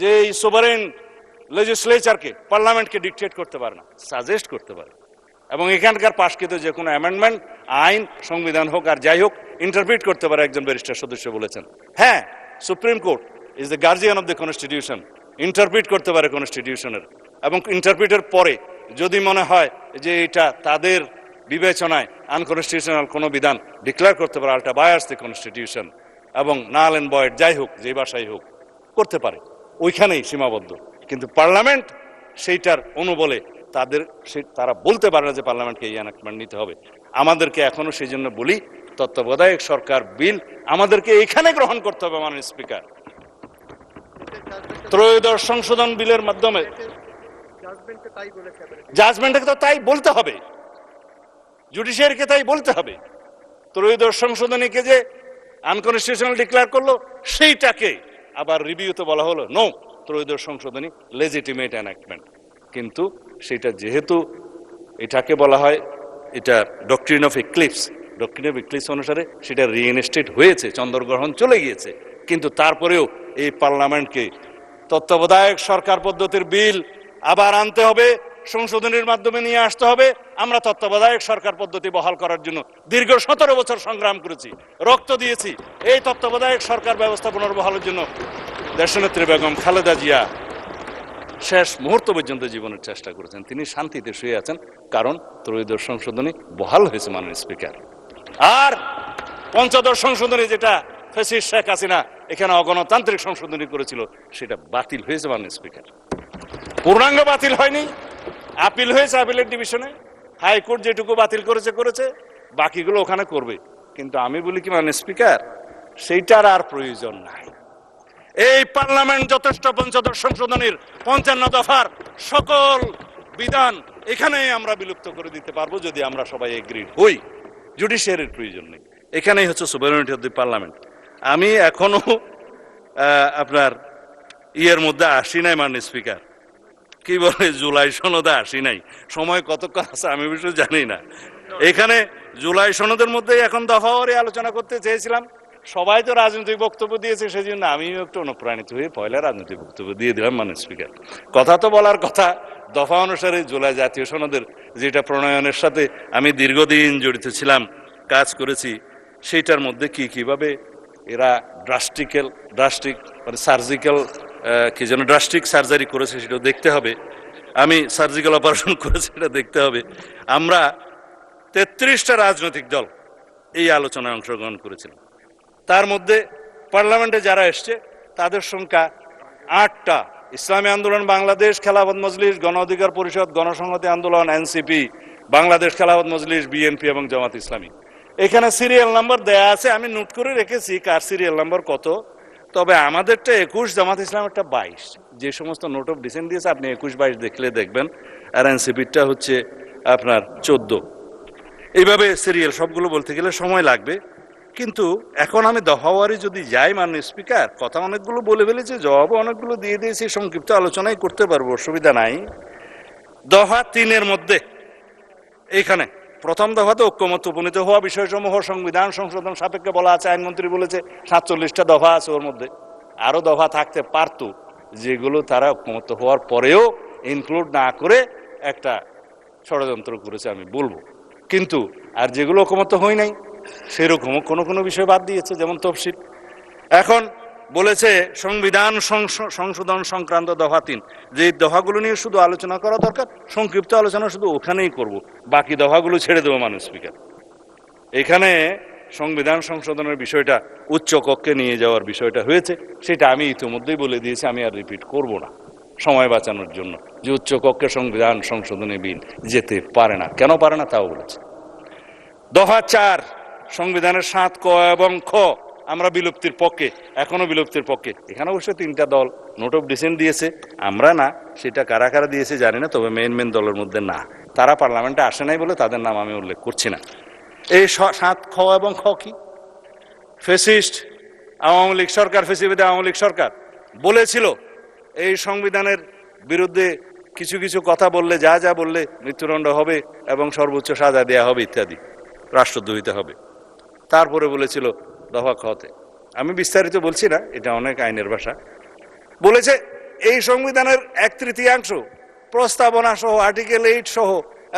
যে এই সুভারেইন লেজিসলেচারকে, পার্লামেন্টকে ডিকটেট করতে পারে না, সাজেস্ট করতে পারে। এবং এখানকার পাশকৃত যে কোনো অ্যামেন্ডমেন্ট, আইন, সংবিধান হোক আর যাই হোক, ইন্টারপ্রিট করতে পারে একজন ব্যারিস্টার সদস্য বলেছেন। হ্যাঁ, supreme court is the guardian of the constitution, interpret করতে পারে কনস্টিটিউশনের, এবং ইন্টারপ্রিটের পরে যদি মনে হয় যে এটা তাদের বিবেচনায় আনকনস্টিটিউশনাল কোনো বিধান, ডিক্লেয়ার করতে পারে আল্টা বায়াস দ্য কনস্টিটিউশন, এবং নাল এন্ড ভয়েড যাই হোক, যে ভাষাই হোক, করতে পারে। ওইখানেই সীমাবদ্ধ। কিন্তু পার্লামেন্ট সেইটার অনুবলে তারা বলতে পারে না যে পার্লামেন্টকে এই এনাক্টমেন্ট নিতে হবে। আমাদেরকে এখনো সেই জন্য বলি, তত্ত্বাবধায়ক সরকার বিল আমাদেরকে এখানে গ্রহণ করতে হবে, মাননীয় স্পিকার। 3য় সংশোধন বিলের মাধ্যমে জাজমেন্টকে তো তাই বলতে হবে, জুডিশিয়ারিকে তাই বলতে হবে। 3য় সংশোধনীকে যে আনকনস্টিটিউশনাল ডিক্লেয়ার করলো, সেইটাকে আবার রিভিউতে বলা হলো নো, 3য় সংশোধনী লেজিটিমেট এনাক্টমেন্ট। কিন্তু সেটা যেহেতু এটাকে বলা হয়, এটা doctrine of eclipse, doctrine of eclipse অনুসারে সেটা রিইনস্টেট হয়েছে, চন্দ্রগ্রহণ চলে গিয়েছে। কিন্তু তারপরেও এই পার্লামেন্টকে তত্ত্বাবধায়ক সরকার পদ্ধতির বিল আবার আনতে হবে, সংশোধনীর মাধ্যমে নিয়ে আসতে হবে। আমরা তত্ত্বাবধায়ক সরকার পদ্ধতি বহাল করার জন্য দীর্ঘ 17 বছর সংগ্রাম করেছি, রক্ত দিয়েছি। এই তত্ত্বাবধায়ক সরকার ব্যবস্থা পুনর্বহালের জন্য দেশনেত্রী বেগম খালেদা জিয়া শেষ মুহূর্ত পর্যন্ত জীবনের চেষ্টা করেছেন। তিনি শান্তিতে শুয়ে আছেন, কারণ 3য় সংশোধনী বহাল হয়েছে, মাননীয় স্পিকার। আর 5ম সংশোধনী, যেটা ফ্যাসিস্ট শেখ হাসিনা এখানে অগণতান্ত্রিক সংশোধনী করেছিল, সেটা বাতিল হয়েছে, মাননীয় স্পিকার। পূর্ণাঙ্গ বাতিল হয়নি, আপিল হয়েছে আপিলের ডিভিশনে। হাইকোর্ট যেটুকু বাতিল করেছে, বাকিগুলো ওখানে করবে। কিন্তু আমি বলি কি, মাননীয় স্পিকার, সেইটার আর প্রয়োজন নাই। এই পার্লামেন্ট যথেষ্ট 5ম সংশোধনীর 55 দফার সকল বিধান এখানেই আমরা বিলুপ্ত করে দিতে পারবো, যদি আমরা সবাই এগ্রিড হই। জুডিশিয়ারির প্রয়োজন নেই। এখানেই হচ্ছে সুভারেনিটি অফ দি পার্লামেন্ট। আমি এখনো আপনার ইয়ের মধ্যে আসি নাই, মাননীয় স্পিকার, কি বলে, জুলাই সনদে আসি নাই। সময় কতক্ষণ আছে আমি বিষয় জানি না। এখানে জুলাই সনদের মধ্যে এখন দফাওয়ারি আলোচনা করতে চেয়েছিলাম। সবাই তো রাজনৈতিক বক্তব্য দিয়েছে, সেই জন্য আমিও একটু অনুপ্রাণিত হয়ে পয়লা রাজনৈতিক বক্তব্য দিয়ে দিলাম, মাননীয় স্পিকার। কথা তো বলার কথা, দফা অনুসারে জুলাই জাতীয় সনদের যেটা প্রণয়নের সাথে আমি দীর্ঘদিন জড়িত ছিলাম, কাজ করেছি সেইটার মধ্যে কিভাবে এরা ড্রাস্টিক মানে সার্জিক্যাল কি যেন ড্রাস্টিক সার্জারি করেছে সেটা দেখতে হবে। আমি সার্জিক্যাল অপারেশন করেছি এটা দেখতে হবে। আমরা 33টা রাজনৈতিক দল এই আলোচনায় অংশগ্রহণ করেছিলাম। তার মধ্যে পার্লামেন্টে যারা এসছে তাদের সংখ্যা 8টা। ইসলামী আন্দোলন বাংলাদেশ, খেলাফত মজলিস, গণ অধিকার পরিষদ, গণসংহতি আন্দোলন, এনসিপি, বাংলাদেশ খেলাফত মজলিস, বিএনপি এবং জামাত ইসলামী। এখানে সিরিয়াল নাম্বার দেয়া আছে, আমি নোট করে রেখেছি কার সিরিয়াল নাম্বার কত। তবে আমাদেরটা 21, জামাত ইসলামেরটা 22। যে সমস্ত নোট অফ ডিসেন্ট দিয়েছে আপনি 21-22 দেখলে দেখবেন, আর এনসিপিটা হচ্ছে আপনার 14। এইভাবে সিরিয়াল সবগুলো বলতে গেলে সময় লাগবে। কিন্তু এখন আমি দফাওয়ারি যদি যাই, মাননীয় স্পিকার, কথা অনেকগুলো বলে ফেলেছি, জবাবও অনেকগুলো দিয়ে দিয়েছি, সংক্ষিপ্ত আলোচনাই করতে পারবো, অসুবিধা নাই। দফা 3-এর মধ্যে এইখানে প্রথম দফাতে ঐক্যমত উপনীত হওয়া বিষয়সমূহ সংবিধান সংশোধন সাপেক্ষে বলা আছে। আইনমন্ত্রী বলেছে 47টা দফা আছে ওর মধ্যে, আরো দফা থাকতে পারত যেগুলো তারা ঐক্যমত হওয়ার পরেও ইনক্লুড না করে একটা ষড়যন্ত্র করেছে আমি বলবো। কিন্তু আর যেগুলো ঐক্যমত হয় নাই সেরকমও কোনো বিষয় বাদ দিয়েছে, যেমন তফসিল। এখন বলেছে সংবিধান সংশোধন সংক্রান্ত দফা 3, যে দফাগুলো নিয়ে শুধু আলোচনা করা দরকার, সংক্ষিপ্ত আলোচনা শুধু ওখানেই করব, বাকি দফাগুলো ছেড়ে দেবো মাননীয় স্পিকার। এখানে সংবিধান সংশোধনের বিষয়টা উচ্চ কক্ষে নিয়ে যাওয়ার বিষয়টা হয়েছে, সেটা আমি ইতিমধ্যেই বলে দিয়েছি, আমি আর রিপিট করব না সময় বাঁচানোর জন্য, যে উচ্চ কক্ষে সংবিধান সংশোধনী বিল যেতে পারে না। কেন পারে না তাও বলেছে। দফা 4, সংবিধানের 7 ক এবং খ আমরা বিলুপ্তির পক্ষে, এখনো বিলুপ্তির পক্ষে। এখানে অবশ্য 3টা দল নোট অফ ডিসেন্ট দিয়েছে, আমরা না। সেটা কারা কারা দিয়েছে জানি না, তবে মেন দলের মধ্যে না, তারা পার্লামেন্টে আসে নাই বলে তাদের নাম আমি উল্লেখ করছি না। এই 7 খ এবং খ কি? ফ্যাসিস্ট আওয়ামী লীগ সরকার, ফেসিবাদী আওয়ামী লীগ সরকার বলেছিল এই সংবিধানের বিরুদ্ধে কিছু কিছু কথা বললে, যা বললে মৃত্যুদণ্ড হবে এবং সর্বোচ্চ সাজা দেয়া হবে ইত্যাদি, রাষ্ট্রদ্রোহিতা হবে। তারপরে বলেছিল দফা খতে, আমি বিস্তারিত বলছি না, এটা অনেক আইনের ভাষা, বলেছে এই সংবিধানের 1/3 প্রস্তাবনা সহ, আর্টিকেল 8 সহ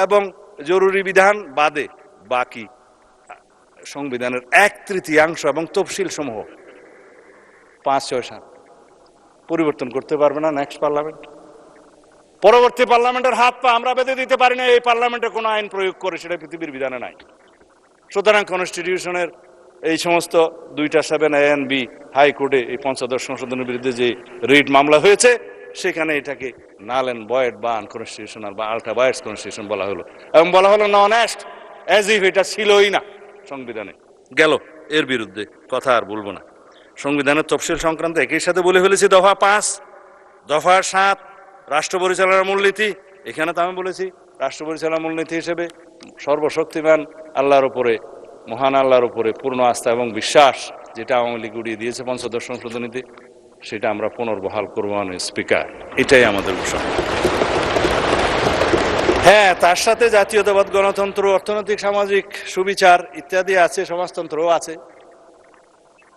এবং জরুরি বিধান বাদে বাকি সংবিধানের 1/3 এবং তফসিল সমূহ 5, 6, 7 পরিবর্তন করতে পারবে না নেক্সট পার্লামেন্ট। পরবর্তী পার্লামেন্টের হাত পা আমরা বেঁধে দিতে পারি না এই পার্লামেন্টে কোনো আইন প্রয়োগ করে, সেটা পৃথিবীর বিধানে নাই। সুতরাং কনস্টিটিউশনের এই সমস্ত 2টা 7A and B হাইকোর্টে এই 5ম সংশোধনের বিরুদ্ধে যে রিট মামলা হয়েছে, সেখানে এটাকে নাল এন্ড ভয়েড বা আনকনস্টিটিউশনাল বা আল্ট্রা ভায়োলেন্স কনস্টিটিউশন বলা হলো, এবং বলা হলো নন অ্যাস্ট, অ্যাজ ইফ এটা ছিলই না সংবিধানে। গেল, এর বিরুদ্ধে কথা আর বলবো না। সংবিধানের তফসিল সংক্রান্ত একই সাথে বলে ফেলেছি দফা 5। দফা 7 রাষ্ট্র পরিচালনার মূলনীতি। এখানে তো আমি বলেছি রাষ্ট্র পরিচালনার মূলনীতি হিসেবে সর্বশক্তিমান আল্লাহর উপরে, মহান আল্লাহর উপরে পূর্ণ আস্থা এবং বিশ্বাস, যেটা আওয়ামী লীগ উড়িয়ে দিয়েছে 5ম সংশোধনীতে, সেটা আমরা পুনর্বহাল করবো মাননীয় স্পিকার, এটাই আমাদের ঘোষণা। হ্যাঁ, তার সাথে জাতীয়তাবাদ, গণতন্ত্র, অর্থনৈতিক সামাজিক সুবিচার ইত্যাদি আছে, সমাজতন্ত্রও আছে,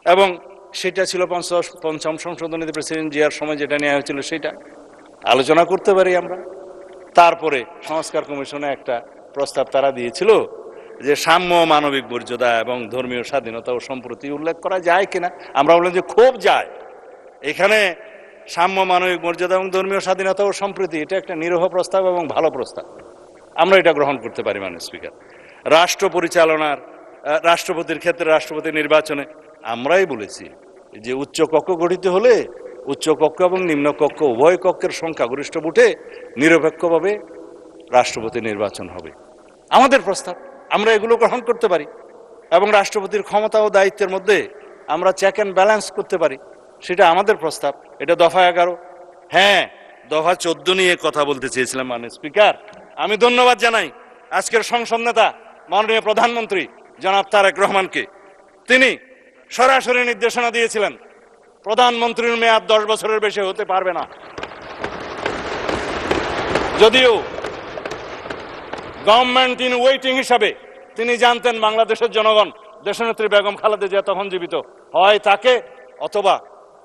এবং সেটা ছিল 5ম সংশোধনীতে প্রেসিডেন্ট জিয়ার সময় যেটা নেওয়া হয়েছিল, সেটা আলোচনা করতে পারি আমরা। তারপরে সংস্কার কমিশনে একটা প্রস্তাব তারা দিয়েছিল যে সাম্য, মানবিক মর্যাদা এবং ধর্মীয় স্বাধীনতা ও সম্প্রতি উল্লেখ করা যায় কিনা। আমরা বললাম যে খুব যায়, এখানে সাম্য, মানবিক মর্যাদা এবং ধর্মীয় স্বাধীনতা ও সম্প্রীতি, এটা একটা নিরীহ প্রস্তাব এবং ভালো প্রস্তাব, আমরা এটা গ্রহণ করতে পারি মাননীয় স্পিকার। রাষ্ট্র পরিচালনার, রাষ্ট্রপতির ক্ষেত্রে রাষ্ট্রপতি নির্বাচনে আমরাই বলেছি যে উচ্চ কক্ষ গঠিত হলে উচ্চ কক্ষ এবং নিম্ন কক্ষ উভয় কক্ষের সংখ্যাগরিষ্ঠ ভোটে নিরপেক্ষভাবে রাষ্ট্রপতি নির্বাচন হবে, আমাদের প্রস্তাব, আমরা এগুলো গ্রহণ করতে পারি। এবং রাষ্ট্রপতির ক্ষমতা ও দায়িত্বের মধ্যে আমরা চেক অ্যান্ড ব্যালেন্স করতে পারি, সেটা আমাদের প্রস্তাব। এটা দফা 11। হ্যাঁ, দফা 14 নিয়ে কথা বলতে চেয়েছিলাম মাননীয় স্পিকার। আমি ধন্যবাদ জানাই আজকের সংসদ নেতা মাননীয় প্রধানমন্ত্রী জনাব তারেক রহমানকে। তিনি সরাসরি নির্দেশনা দিয়েছিলেন প্রধানমন্ত্রীর মেয়াদ 10 বছরের বেশি হতে পারবে না। যদিও গভর্নমেন্ট ইন ওয়েটিং হিসাবে তিনি জানতেন বাংলাদেশের জনগণ দেশনেত্রী বেগম খালেদা জিয়া তখন জীবিত, হয় তাকে অথবা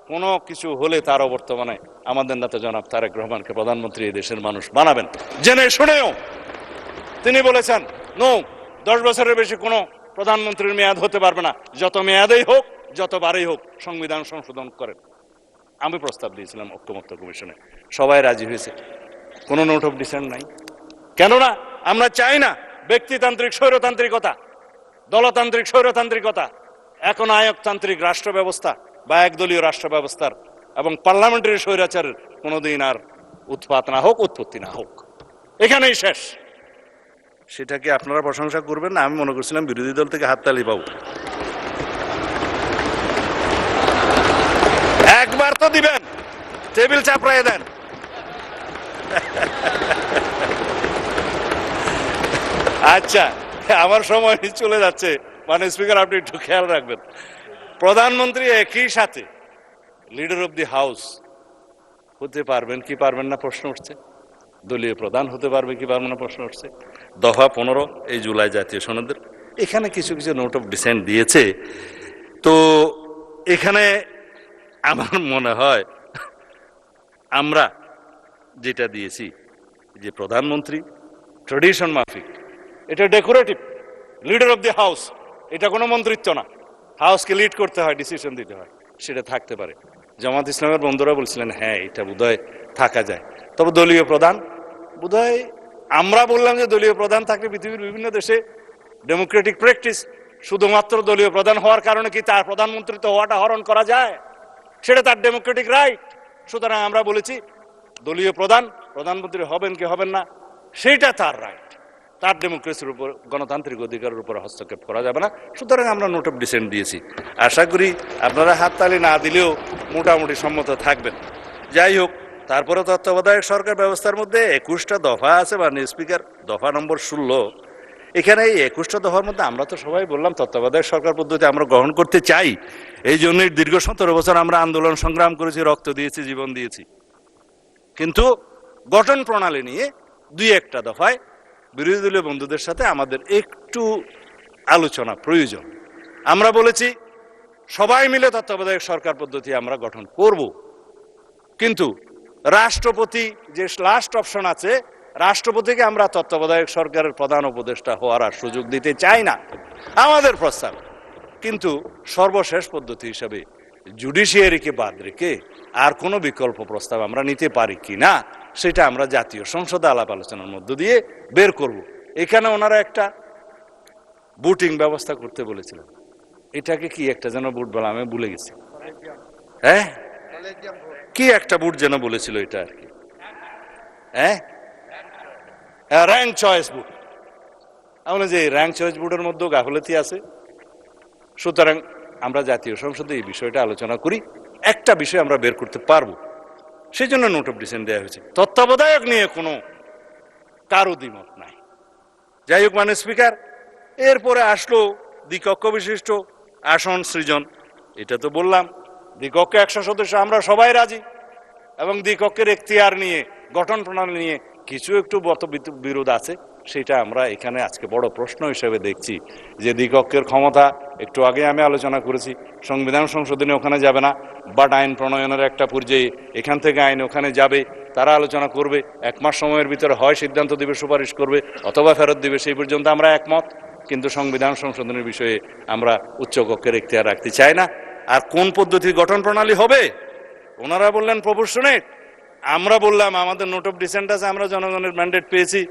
কোনো কিছু হলে তার বর্তমানে আমাদের নেতা জনাব তারেক রহমানকে প্রধানমন্ত্রী এই দেশের মানুষ বানাবেন। জেনে শুনেও তিনি বলেছেন নো, 10 বছরের বেশি কোনো প্রধানমন্ত্রীর মেয়াদ হতে পারবে না, যত মেয়াদেই হোক যতবারই হোক সংবিধান সংশোধন করেন। আমি প্রস্তাব দিয়েছিলাম ঐক্যমত্য কমিশনে, সবাই রাজি হয়েছে, কোনো নোট অফ ডিসেন্ট নাই। কেননা আমরা চাই না ব্যক্তিতান্ত্রিক স্বৈরতান্ত্রিকতা, দলতান্ত্রিক স্বৈরতান্ত্রিকতা, এখন আয়কতান্ত্রিক রাষ্ট্র ব্যবস্থা বা একদলীয় রাষ্ট্র ব্যবস্থার এবং পার্লামেন্টারি স্বৈরাচারের কোনোদিন আর উৎপাত না হোক, উৎপত্তি না হোক, এখানেই শেষ। সেটাকে আপনারা প্রশংসা করবেন না, আমি মনে করছিলাম বিরোধী দল থেকে হাততালি পাবো। একবার তো দিবেন, টেবিল চাপড়ায় দেন। আচ্ছা, আমার সময় চলে যাচ্ছে, মানে স্পিকার আপনি একটু খেয়াল রাখবেন। প্রধানমন্ত্রী একই সাথে লিডার অফ দি হাউস হতে পারবেন কি পারবেন না প্রশ্ন উঠছে, দলীয় প্রধান হতে পারবে কি পারবে না প্রশ্ন উঠছে। দফা 15 এই জুলাই জাতীয় সনদের এখানে কিছু কিছু নোট অফ ডিসেন্ট দিয়েছে। তো এখানে আমার মনে হয় আমরা যেটা দিয়েছি যে প্রধানমন্ত্রী ট্রেডিশন মাফিক, এটা decorative, leader of the house, এটা কোনো মন্ত্রিত্ব না, হাউসকে লিড করতে হয়, ডিসিশন দিতে হয়, সেটা থাকতে পারে। জামাত ইসলামের বন্ধুরা বলছিলেন হ্যাঁ এটা বোধহয় থাকা যায়, তবে দলীয় প্রধান বোধহয়, আমরা বললাম যে দলীয় প্রধান থাকলে পৃথিবীর বিভিন্ন দেশে ডেমোক্রেটিক প্র্যাকটিস, শুধুমাত্র দলীয় প্রধান হওয়ার কারণে কি তার প্রধানমন্ত্রী তো হওয়াটা হরণ করা যায়? সেটা তার ডেমোক্রেটিক রাইট। সুতরাং আমরা বলেছি দলীয় প্রধান প্রধানমন্ত্রী হবেন কি হবেন না সেইটা তার রাইট, তার ডেমোক্রেসির উপর, গণতান্ত্রিক অধিকারের উপর হস্তক্ষেপ করা যাবে না। সুতরাং আমরা নোট অফ ডিসেন্ট দিয়েছি। আশা করি আপনারা হাততালি না দিলেও মোটামুটি সম্মত থাকবেন। যাই হোক, তারপরে তত্ত্বাবধায়ক সরকার ব্যবস্থার মধ্যে 21টা দফা আছে, মানে স্পিকার দফা নম্বর 16। এখানে এই 21টা দফার মধ্যে আমরা তো সবাই বললাম তত্ত্বাবধায়ক সরকার পদ্ধতি আমরা গ্রহণ করতে চাই। এই জন্যই দীর্ঘ 17 বছর আমরা আন্দোলন সংগ্রাম করেছি, রক্ত দিয়েছি, জীবন দিয়েছি। কিন্তু গঠন প্রণালী নিয়ে 2-1টা দফায় বিরোধী দলীয় বন্ধুদের সাথে আমাদের একটু আলোচনা প্রয়োজন। আমরা বলেছি সবাই মিলে তত্ত্বাবধায়ক সরকার পদ্ধতি আমরা গঠন করব, কিন্তু রাষ্ট্রপতি যে লাস্ট অপশন আছে, রাষ্ট্রপতিকে আমরা তত্ত্বাবধায়ক সরকারের প্রধান উপদেষ্টা হওয়ার আর সুযোগ দিতে চাই না, আমাদের প্রস্তাব। কিন্তু সর্বশেষ পদ্ধতি হিসাবে জুডিশিয়ারিকে বাদ রেখে আর কোনো বিকল্প প্রস্তাব আমরা নিতে পারি কি না সেটা আমরা জাতীয় সংসদে আলাপ আলোচনার মধ্য দিয়ে বের করব। এখানে ওনারা একটা ভোটিং ব্যবস্থা করতে বলেছিলেন, এটাকে কি একটা যেন ভোট বলা, আমি ভুলে গেছি, হ্যাঁ কি একটা ভোট যেন বলেছিল এটা আর কি, হ্যাঁ র্যাঙ্ক চয়েস ভোট। আমরা যে র্যাঙ্ক চয়েস ভোটের মধ্যেও গাফলতি আছে। সুতরাং আমরা জাতীয় সংসদে এই বিষয়টা আলোচনা করি, একটা বিষয় আমরা বের করতে পারবো, সেই জন্য নোট অফ ডিসেন্ট দেওয়া হয়েছে। তত্ত্বাবধায়ক নিয়ে কোনো কারো দ্বিমত নাই। যাই হোক, মানে স্পিকার, এরপরে আসলো দ্বিকক্ষ বিশিষ্ট আসন সৃজন। এটা তো বললাম দ্বিকক্ষে 100 সদস্য, আমরা সবাই রাজি, এবং দ্বিকক্ষের এখতিয়ার নিয়ে, গঠন প্রণালী নিয়ে কিছু একটু বিরোধ আছে, সেটা আমরা এখানে আজকে বড় প্রশ্ন হিসেবে দেখছি যে দ্বিকক্ষের ক্ষমতা, একটু আগে আমি আলোচনা করেছি, সংবিধান সংশোধনী ওখানে যাবে না, বাট আইন প্রণয়নের একটা পর্যায়ে এখান থেকে আইন ওখানে যাবে, তারা আলোচনা করবে, 1 মাস সময়ের ভিতরে হয় সিদ্ধান্ত দিবে, সুপারিশ করবে, অথবা ফেরত দিবে, সেই পর্যন্ত আমরা একমত। কিন্তু সংবিধান সংশোধনের বিষয়ে আমরা উচ্চকক্ষের এখতিয়ার রাখতে চাই না। আর কোন পদ্ধতি গঠন প্রণালী হবে, ওনারা বললেন প্রপোর্শনেট, আমরা বললাম আমাদের নোট অফ ডিসেন্ট আছে, আমরা জনগণের ম্যান্ডেট পেয়েছি,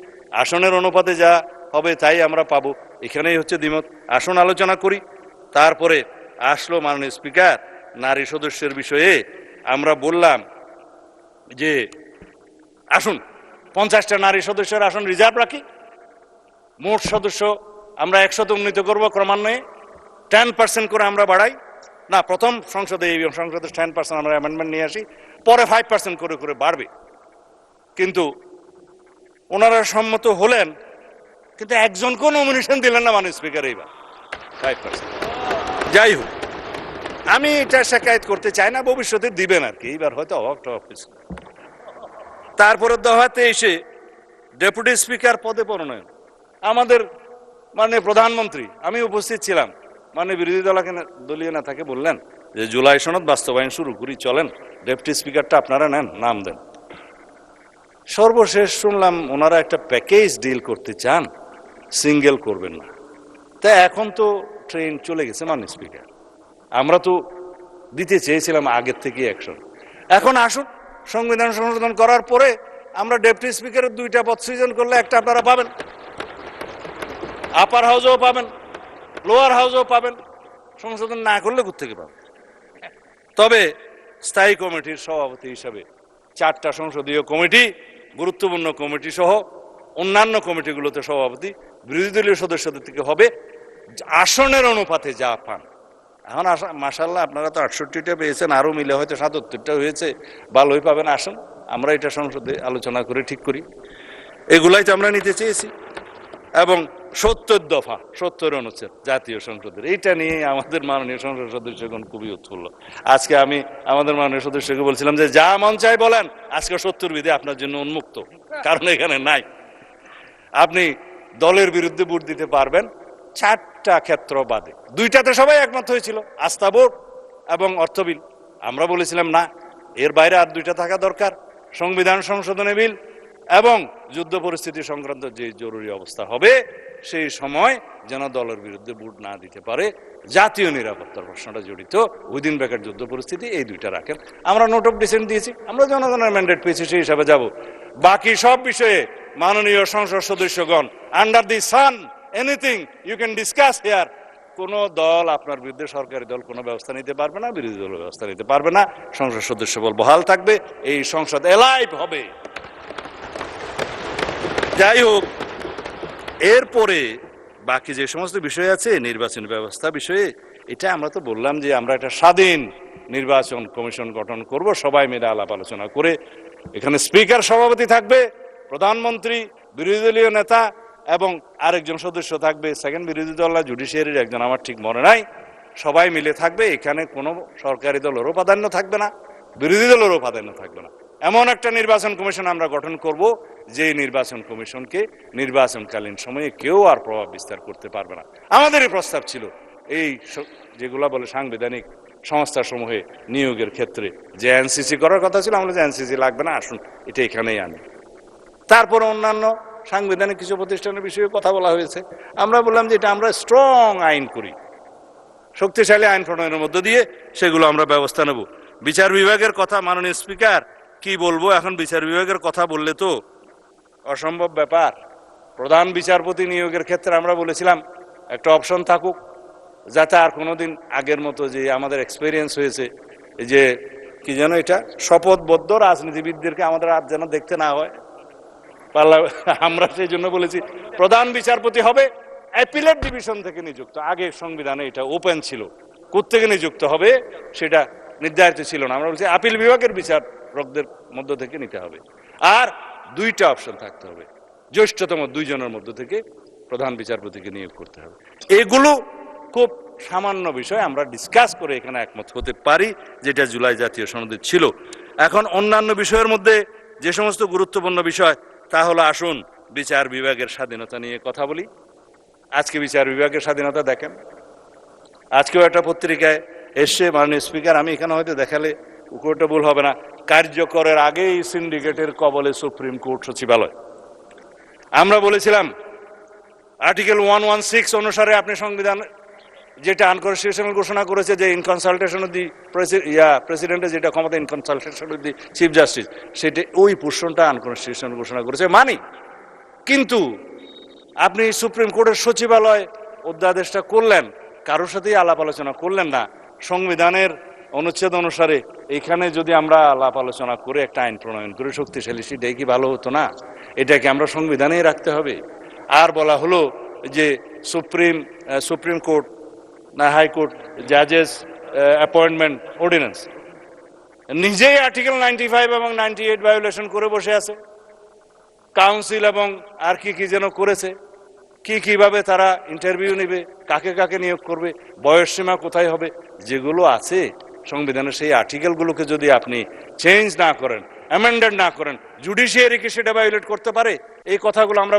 আসনের অনুপাতে যা হবে তাই আমরা পাবো, এখানেই হচ্ছে দ্বিমত। আসন আলোচনা করি। তারপরে আসলো মাননীয় স্পিকার নারী সদস্যের বিষয়ে। আমরা বললাম যে আসুন 50টা নারী সদস্যের আসন রিজার্ভ রাখি, মোট সদস্য আমরা 100তে উন্নীত করবো ক্রমান্বয়ে, 10% করে আমরা বাড়াই না, প্রথম সংসদে, এই সংসদে 10% আমরা অ্যামেন্ডমেন্ট নিয়ে আসি, পরে 5% করে করে বাড়বে। কিন্তু ওনারা সম্মত হলেন, কিন্তু একজনকেও নমিনেশন দিলেন না মানে স্পিকার এইবার 5%। যাই হোক, আমি এটা শিকায়ত করতে চাই না, ভবিষ্যতে দিবেন আর কি, এইবার হয়তো অভাব অফিস। তারপরে দফাতে এসে ডেপুটি স্পিকার পদে মনোনয়ন, আমাদের মানে প্রধানমন্ত্রী, আমি উপস্থিত ছিলাম, মানে বিরোধী দলীয় নেতাকে বললেন যে জুলাই সনদ বাস্তবায়ন শুরু করি, চলেন ডেপুটি স্পিকারটা আপনারা নেন, নাম দেন। সর্বশেষ শুনলাম ওনারা একটা প্যাকেজ ডিল করতে চান, সিঙ্গেল করবেন না। তা এখন তো ট্রেন চলে গেছে মাননীয় স্পিকার, আমরা তো দিতে চেয়েছিলাম আগের থেকে অ্যাকশন। এখন আসুন, সংবিধান সংশোধন করার পরে আমরা ডেপুটি স্পিকারের 2টা পদ সৃজন করলে একটা আপনারা পাবেন, আপার হাউসেও পাবেন, লোয়ার হাউসেও পাবেন। সংশোধন না করলে কোত্থেকে পাবেন? তবে স্থায়ী কমিটির সভাপতি হিসাবে 4টা সংসদীয় কমিটি, গুরুত্বপূর্ণ কমিটি সহ অন্যান্য কমিটিগুলোতে সভাপতি বিরোধী দলীয় সদস্যদের থেকে হবে আসনের অনুপাতে যা পান। এখন মাশাআল্লাহ আপনারা তো 68টা পেয়েছেন, আরো মিলে হয়তো 77টা হয়েছে, ভালোই পাবেন। আসুন আমরা এটা সংসদে আলোচনা করে ঠিক করি। এগুলাই তো আমরা নিতে চেয়েছি। এবং 70 দফা 70 অনুচ্ছেদ জাতীয় সংসদের, এইটা নিয়ে আমাদের মাননীয় সংসদ সদস্যগণ খুবই উৎফুল্ল। আজকে আমি আমাদের মাননীয় সদস্যকে বলছিলাম যে যা মন চাই বলেন, আজকে 70 বিধি আপনার জন্য উন্মুক্ত, কারণ এখানে নাই। আপনি দলের বিরুদ্ধে ভোট দিতে পারবেন 4টা ক্ষেত্র বাদে। 2টাতে সবাই একমত হয়েছিল, আস্থা ভোট এবং অর্থ বিল। আমরা বলেছিলাম না, এর বাইরে আর 2টা থাকা দরকার, সংবিধান সংশোধনী বিল এবং যুদ্ধ পরিস্থিতি সংক্রান্ত যে জরুরি অবস্থা হবে সেই সময় যেন দলের বিরুদ্ধে ভোট না দিতে পারে। জাতীয় নিরাপত্তার প্রশ্নটা জড়িত, উইদিন ব্র্যাকেট যুদ্ধ পরিস্থিতি, এই 2টা রাখেন। আমরা নোট অফ ডিসেন্ট দিয়েছি, আমরা জনগণের ম্যান্ডেট পেয়েছি, সেই হিসাবে যাব। বাকি সব বিষয়ে মাননীয় সংসদ সদস্যগণ, under the sun anything you can discuss here. কোন দল আপনার বিরুদ্ধে, সরকারি দল কোনো ব্যবস্থা নিতে পারবে না, বিরোধী দল ব্যবস্থা নিতে পারবে না। সংসদ সদস্য বল বহাল থাকবে, এই সংসদ এলাইভ হবে। যাই হোক, এরপরে বাকি যে সমস্ত বিষয় আছে নির্বাচনী ব্যবস্থা বিষয়ে, এটা আমরা তো বললাম যে আমরা একটা স্বাধীন নির্বাচন কমিশন গঠন করব, সবাই মিলে আলাপ আলোচনা করে। এখানে স্পিকার সভাপতি থাকবে, প্রধানমন্ত্রী, বিরোধী দলীয় নেতা এবং আরেকজন সদস্য থাকবে সেকেন্ড বিরোধী দল, জুডিশিয়ারির একজন, আমার ঠিক মনে নাই। সবাই মিলে থাকবে। এখানে কোনো সরকারি দলেরও প্রাধান্য থাকবে না, বিরোধী দলেরও প্রাধান্য থাকবে না। এমন একটা নির্বাচন কমিশন আমরা গঠন করব যে নির্বাচন কমিশনকে নির্বাচনকালীন সময়ে কেউ আর প্রভাব বিস্তার করতে পারবে না। আমাদেরই প্রস্তাব ছিল এই যেগুলা বলে সাংবিধানিক সংস্থাসমূহে নিয়োগের ক্ষেত্রে যে এনসিসি করার কথা ছিল, আমরা যে এনসিসি লাগবে না, আসুন এটা এখানেই আনি। তারপর অন্যান্য সাংবিধানিক কিছু প্রতিষ্ঠানের বিষয়ে কথা বলা হয়েছে। আমরা বললাম যে এটা আমরা স্ট্রং আইন করি, শক্তিশালী আইন প্রণয়নের মধ্য দিয়ে সেগুলো আমরা ব্যবস্থা নেব। বিচার বিভাগের কথা মাননীয় স্পিকার কি বলবো, এখন বিচার বিভাগের কথা বললে তো অসম্ভব ব্যাপার। প্রধান বিচারপতি নিয়োগের ক্ষেত্রে আমরা বলেছিলাম একটা অপশন থাকুক, যাতে আর কোনোদিন আগের মতো যে আমাদের এক্সপেরিয়েন্স হয়েছে যে কি যেন এটা শপথবদ্ধ রাজনীতিবিদদেরকে আমাদের আর যেন দেখতে না হয়। আমরা সেই জন্য বলেছি প্রধান বিচারপতি হবে অ্যাপিলেট ডিভিশন থেকে নিযুক্ত। আগে সংবিধানে এটা ওপেন ছিল, কোত্থেকে নিযুক্ত হবে সেটা নির্ধারিত ছিল না। আমরা বলছি আপিল বিভাগের বিচারকদের মধ্য থেকে নিতে হবে। আর 2টা অপশন থাকতে হবে, জ্যেষ্ঠতম 2 জনের মধ্য থেকে প্রধান বিচারপতিকে নিয়োগ করতে হবে। এগুলো খুব সামান্য বিষয়, আমরা ডিসকাস করে এখানে একমত হতে পারি, যেটা জুলাই জাতীয় সনদে ছিল। এখন অন্যান্য বিষয়ের মধ্যে যে সমস্ত গুরুত্বপূর্ণ বিষয়, তা হলো আসুন বিচার বিভাগের স্বাধীনতা নিয়ে কথা বলি। আজকে বিচার বিভাগের স্বাধীনতা দেখেন, আজকেও একটা পত্রিকায় এসছে, মাননীয় স্পিকার আমি এখানে হয়তো দেখালে উত্তরটা ভুল হবে না, কার্যকরের আগেই সিন্ডিকেটের কবলে সুপ্রিম কোর্ট সচিবালয়। আমরা বলেছিলাম আর্টিকেল 116 অনুসারে আপনি সংবিধান যেটা আনকনস্টিটিউশনাল ঘোষণা করেছে, যে ইন কনসালটেশন অফ দি প্রেসিডেন্টের যেটা ক্ষমতা, in consultation of the chief justice, সেটা ওই পোর্শনটা আনকনস্টিটিউশনাল ঘোষণা করেছে মানি। কিন্তু আপনি সুপ্রিম কোর্টের সচিবালয় অধ্যাদেশটা করলেন, কারোর সাথেই আলাপ আলোচনা করলেন না। সংবিধানের অনুচ্ছেদ অনুসারে এখানে যদি আমরা আলাপ আলোচনা করে একটা আইন প্রণয়ন করে শক্তিশালী, সেটাই কি ভালো হতো না? এটাকে আমরা সংবিধানেই রাখতে হবে। আর বলা হলো যে সুপ্রিম কোর্ট না হাইকোর্ট জাজেস অ্যাপয়েন্টমেন্ট অর্ডিন্যান্স নিজেই আর্টিকেল 95 এবং 98 ভায়োলেশন করে বসে আছে। কাউন্সিল এবং আর কি যেন করেছে, কিভাবে তারা ইন্টারভিউ নেবে, কাকে কাকে নিয়োগ করবে, বয়সসীমা কোথায় হবে, যেগুলো আছে সংবিধানের সেই আর্টিকেলগুলোকে যদি আপনি চেঞ্জ না করেন, অ্যামেন্ডেড না করেন, জুডিশিয়ারিকে সেটা ভায়োলেট করতে পারে। এই কথাগুলো আমরা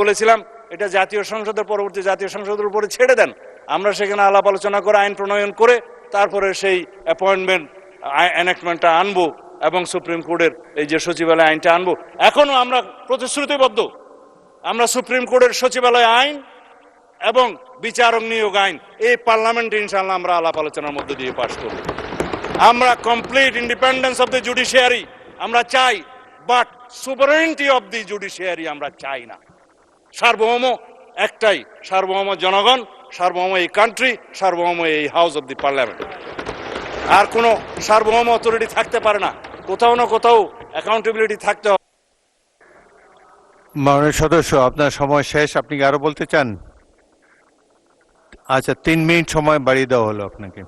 বলেছিলাম এটা জাতীয় সংসদের পরবর্তী জাতীয় সংসদের উপরে ছেড়ে দেন। আমরা সেখানে আলাপ আলোচনা করে আইন প্রণয়ন করে তারপরে সেই অ্যাপয়েন্টমেন্ট এনাক্টমেন্টটা আনবো এবং সুপ্রিম কোর্টের এই যে সচিবালয় আইনটা আনবো। এখনো আমরা প্রতিশ্রুতিবদ্ধ, আমরা সুপ্রিম কোর্টের সচিবালয় আইন এবং বিচারক নিয়োগ আইন এই পার্লামেন্টে ইনশাআল্লাহ আমরা আলাপ আলোচনার মধ্যে দিয়ে পাশ করব। আমরা complete independence of the judiciary আমরা চাই, বাট সুপারিনিটি অফ দি জুডিশিয়ারি আমরা চাই না। সার্বভৌম একটাই, সার্বভৌম জনগণ, সার্বভৌম এই কান্ট্রি, সার্বভৌম এই হাউস অফ দি পার্লামেন্ট। আর কোনো সার্বভৌম অথরিটি থাকতে পারে না, কোথাও না কোথাও অ্যাকাউন্টেবিলিটি থাকতে হবে। মাননীয় সদস্য, আপনার সময় শেষ। আপনি কি আরো বলতে চান? আচ্ছা, 3 মিনিট সময় বাড়িয়ে দেওয়া হলো আপনাকে।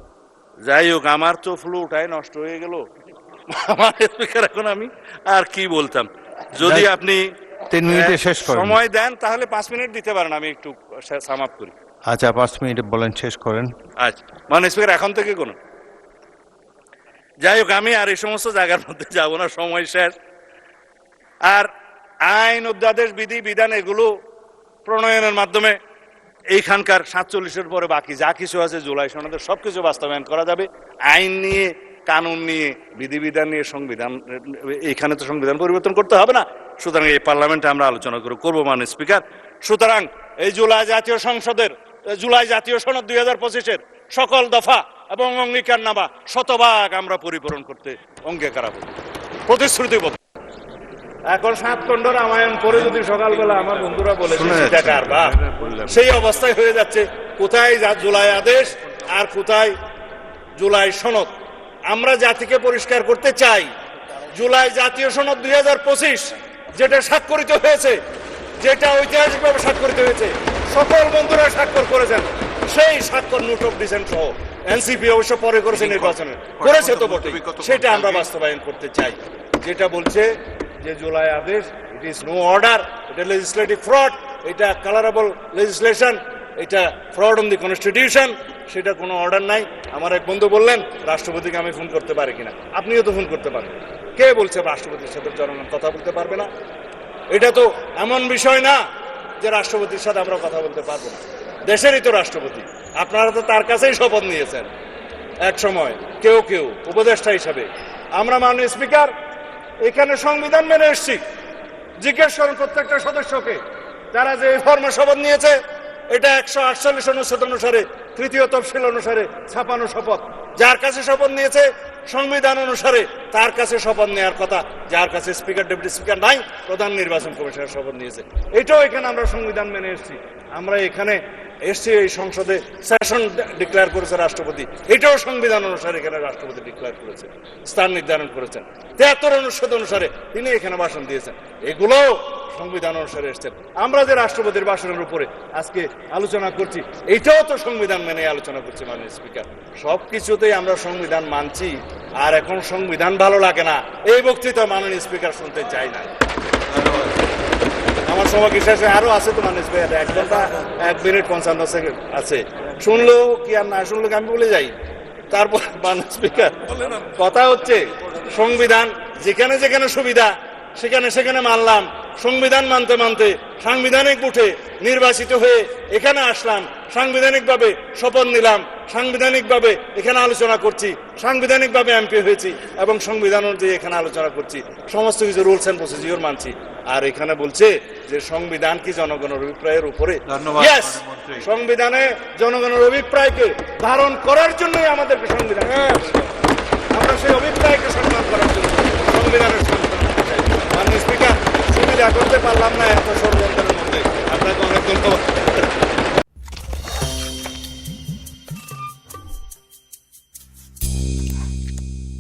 যাই হোক, আমার তো ফ্লুটাই নষ্ট হয়ে গেল। আমার স্পিকার, এখন আমি আর কি বলতাম? যদি আপনি 3 মিনিটে শেষ করেন। সময় দেন তাহলে 5 মিনিট দিতে পারেন, আমি একটু সাম আপ করি। আচ্ছা, 5 মিনিটে বলেন, শেষ করেন। আচ্ছা, মানে স্পিকার এখন থেকে কোনো, যাই হোক, আমি আর এই সমস্ত জায়গার মধ্যে যাব না, সময় শেষ। আর আইন, অধ্যাদেশ, বিধি বিধান এগুলো প্রণয়নের মাধ্যমে এইখানকার 47-এর পরে বাকি যা কিছু আছে জুলাই সনদের সবকিছু বাস্তবায়ন করা যাবে। আইন নিয়ে, কানুন নিয়ে, বিধিবিধান নিয়ে সংবিধান, এইখানে তো সংবিধান পরিবর্তন করতে হবে না। সুতরাং এই পার্লামেন্টে আমরা আলোচনা করবো মাননীয় স্পিকার। সুতরাং এই জুলাই জাতীয় সংসদের, জুলাই জাতীয় সনদ 2025-এর সকল দফা এবং অঙ্গীকারনামা শতভাগ আমরা পরিপূরণ করতে অঙ্গীকারাবদ্ধ, প্রতিশ্রুতিবদ্ধ। এখন 7 খণ্ড রামায়ণ পরে যদি সকালবেলা আমার বন্ধুরা বলেছে সেটা কারবার, সেই অবস্থায় হয়ে যাচ্ছে। কোথায় জুলাই আদেশ আর কোথায় জুলাই সনদ? আমরা জাতিকে পরিষ্কার করতে চাই, জুলাই জাতীয় সনদ 2025 যেটা স্বাক্ষরিত হয়েছে, যেটা ঐতিহাসিকভাবে স্বাক্ষরিত হয়েছে, সকল বন্ধুরা স্বাক্ষর করেছেন, সেই স্বাক্ষর নোট অফ ডিসেন্ট সহ এনসিপি অবশ্য পরে করেছে, নির্বাচনে করেছে তো বটে, সেটা আমরা বাস্তবায়ন করতে চাই। যেটা বলছে যে জুলাই আদেশ ইট ইজ নো অর্ডার, এটা লেজিসলেটিভ ফ্রড, এটা কালারেবল লেজিসলেশন, এটা ফ্রড অন দি কনস্টিটিউশন, সেটা কোনো অর্ডার নাই। আমার এক বন্ধু বললেন রাষ্ট্রপতিকে আমি ফোন করতে পারি কিনা। আপনিও তো ফোন করতে পারেন। কে বলছে রাষ্ট্রপতির সাথে জনগণ কথা বলতে পারবে না? এটা তো এমন বিষয় না যে রাষ্ট্রপতির সাথে আমরা কথা বলতে পারবো না। দেশেরই তো রাষ্ট্রপতি, আপনারা তো তার কাছেই শপথ নিয়েছেন এক সময়, কেউ কেউ উপদেষ্টা হিসাবে। আমরা মাননীয় স্পিকার এখানে সংবিধান মেনে এসছি। জিজ্ঞেস করুন প্রত্যেকটা সদস্যকে, তারা যে ফর্মে শপথ নিয়েছে, এটা 148 অনুচ্ছেদ অনুসারে, 3য় তফসিল অনুসারে ছাপানো শপথ। যার কাছে শপথ নিয়েছে সংবিধান অনুসারে, তার কাছে শপথ নেওয়ার কথা। যার কাছে স্পিকার, ডেপুটি স্পিকার নাই, প্রধান নির্বাচন কমিশনের শপথ নিয়েছে। এটাও এখানে আমরা সংবিধান মেনে এসছি। আমরা এখানে এসছি, এই সংসদে সেশন ডিক্লেয়ার করেছে রাষ্ট্রপতি, এটাও সংবিধান অনুসারে এখানে রাষ্ট্রপতি ডিক্লেয়ার করেছে, স্থান নির্ধারণ করেছেন। 73 অনুচ্ছেদ অনুসারে তিনি এখানে ভাষণ দিয়েছেন, এগুলো সংবিধান অনুসারে এসছেন। আমরা যে রাষ্ট্রপতির ভাষণের উপরে আজকে আলোচনা করছি, এইটাও তো সংবিধান মেনে আলোচনা করছি মাননীয় স্পিকার। সবকিছুতেই আমরা সংবিধান মানছি, আর এখন সংবিধান ভালো লাগে না, এই বক্তৃতা মাননীয় স্পিকার শুনতে চাই না। আমার সময় কি শেষে আরো আছে তো মাননীয় স্পিকার, 1 ঘন্টা 1 মিনিট 55 সেকেন্ড আছে। শুনলেও কি আর না শুনলেও আমি বলে যাই। তারপর মাননীয় স্পিকার, কথা হচ্ছে সংবিধান যেখানে যেখানে সুবিধা সেখানে সেখানে মানলাম। সংবিধান মানতে মানতে সাংবিধানিক উঠে নির্বাচিত হয়ে এখানে আসলাম, সাংবিধানিকভাবে শপথ নিলাম, সাংবিধানিকভাবে এখানে আলোচনা করছি, সাংবিধানিকভাবে এমপি হয়েছি এবং সংবিধান অনুযায়ী এখানে আলোচনা করছি, সমস্ত কিছু রুলস এন্ড প্রসিডিওর মানছি। আর এখানে বলছে যে সংবিধান কি জনগণের অভিপ্রায়ের উপরে? ইয়েস, সংবিধানে জনগণের অভিপ্রায়কে ধারণ করার জন্যই আমাদেরকে সংবিধান, আমরা সেই অভিপ্রায়কে সম্মান করার জন্য সংবিধানের মাননীয় স্পিকার সুবিধা করতে পারলাম না এত ষড়যন্ত্রের মধ্যে। আপনাকে অনেক ধন্যবাদ।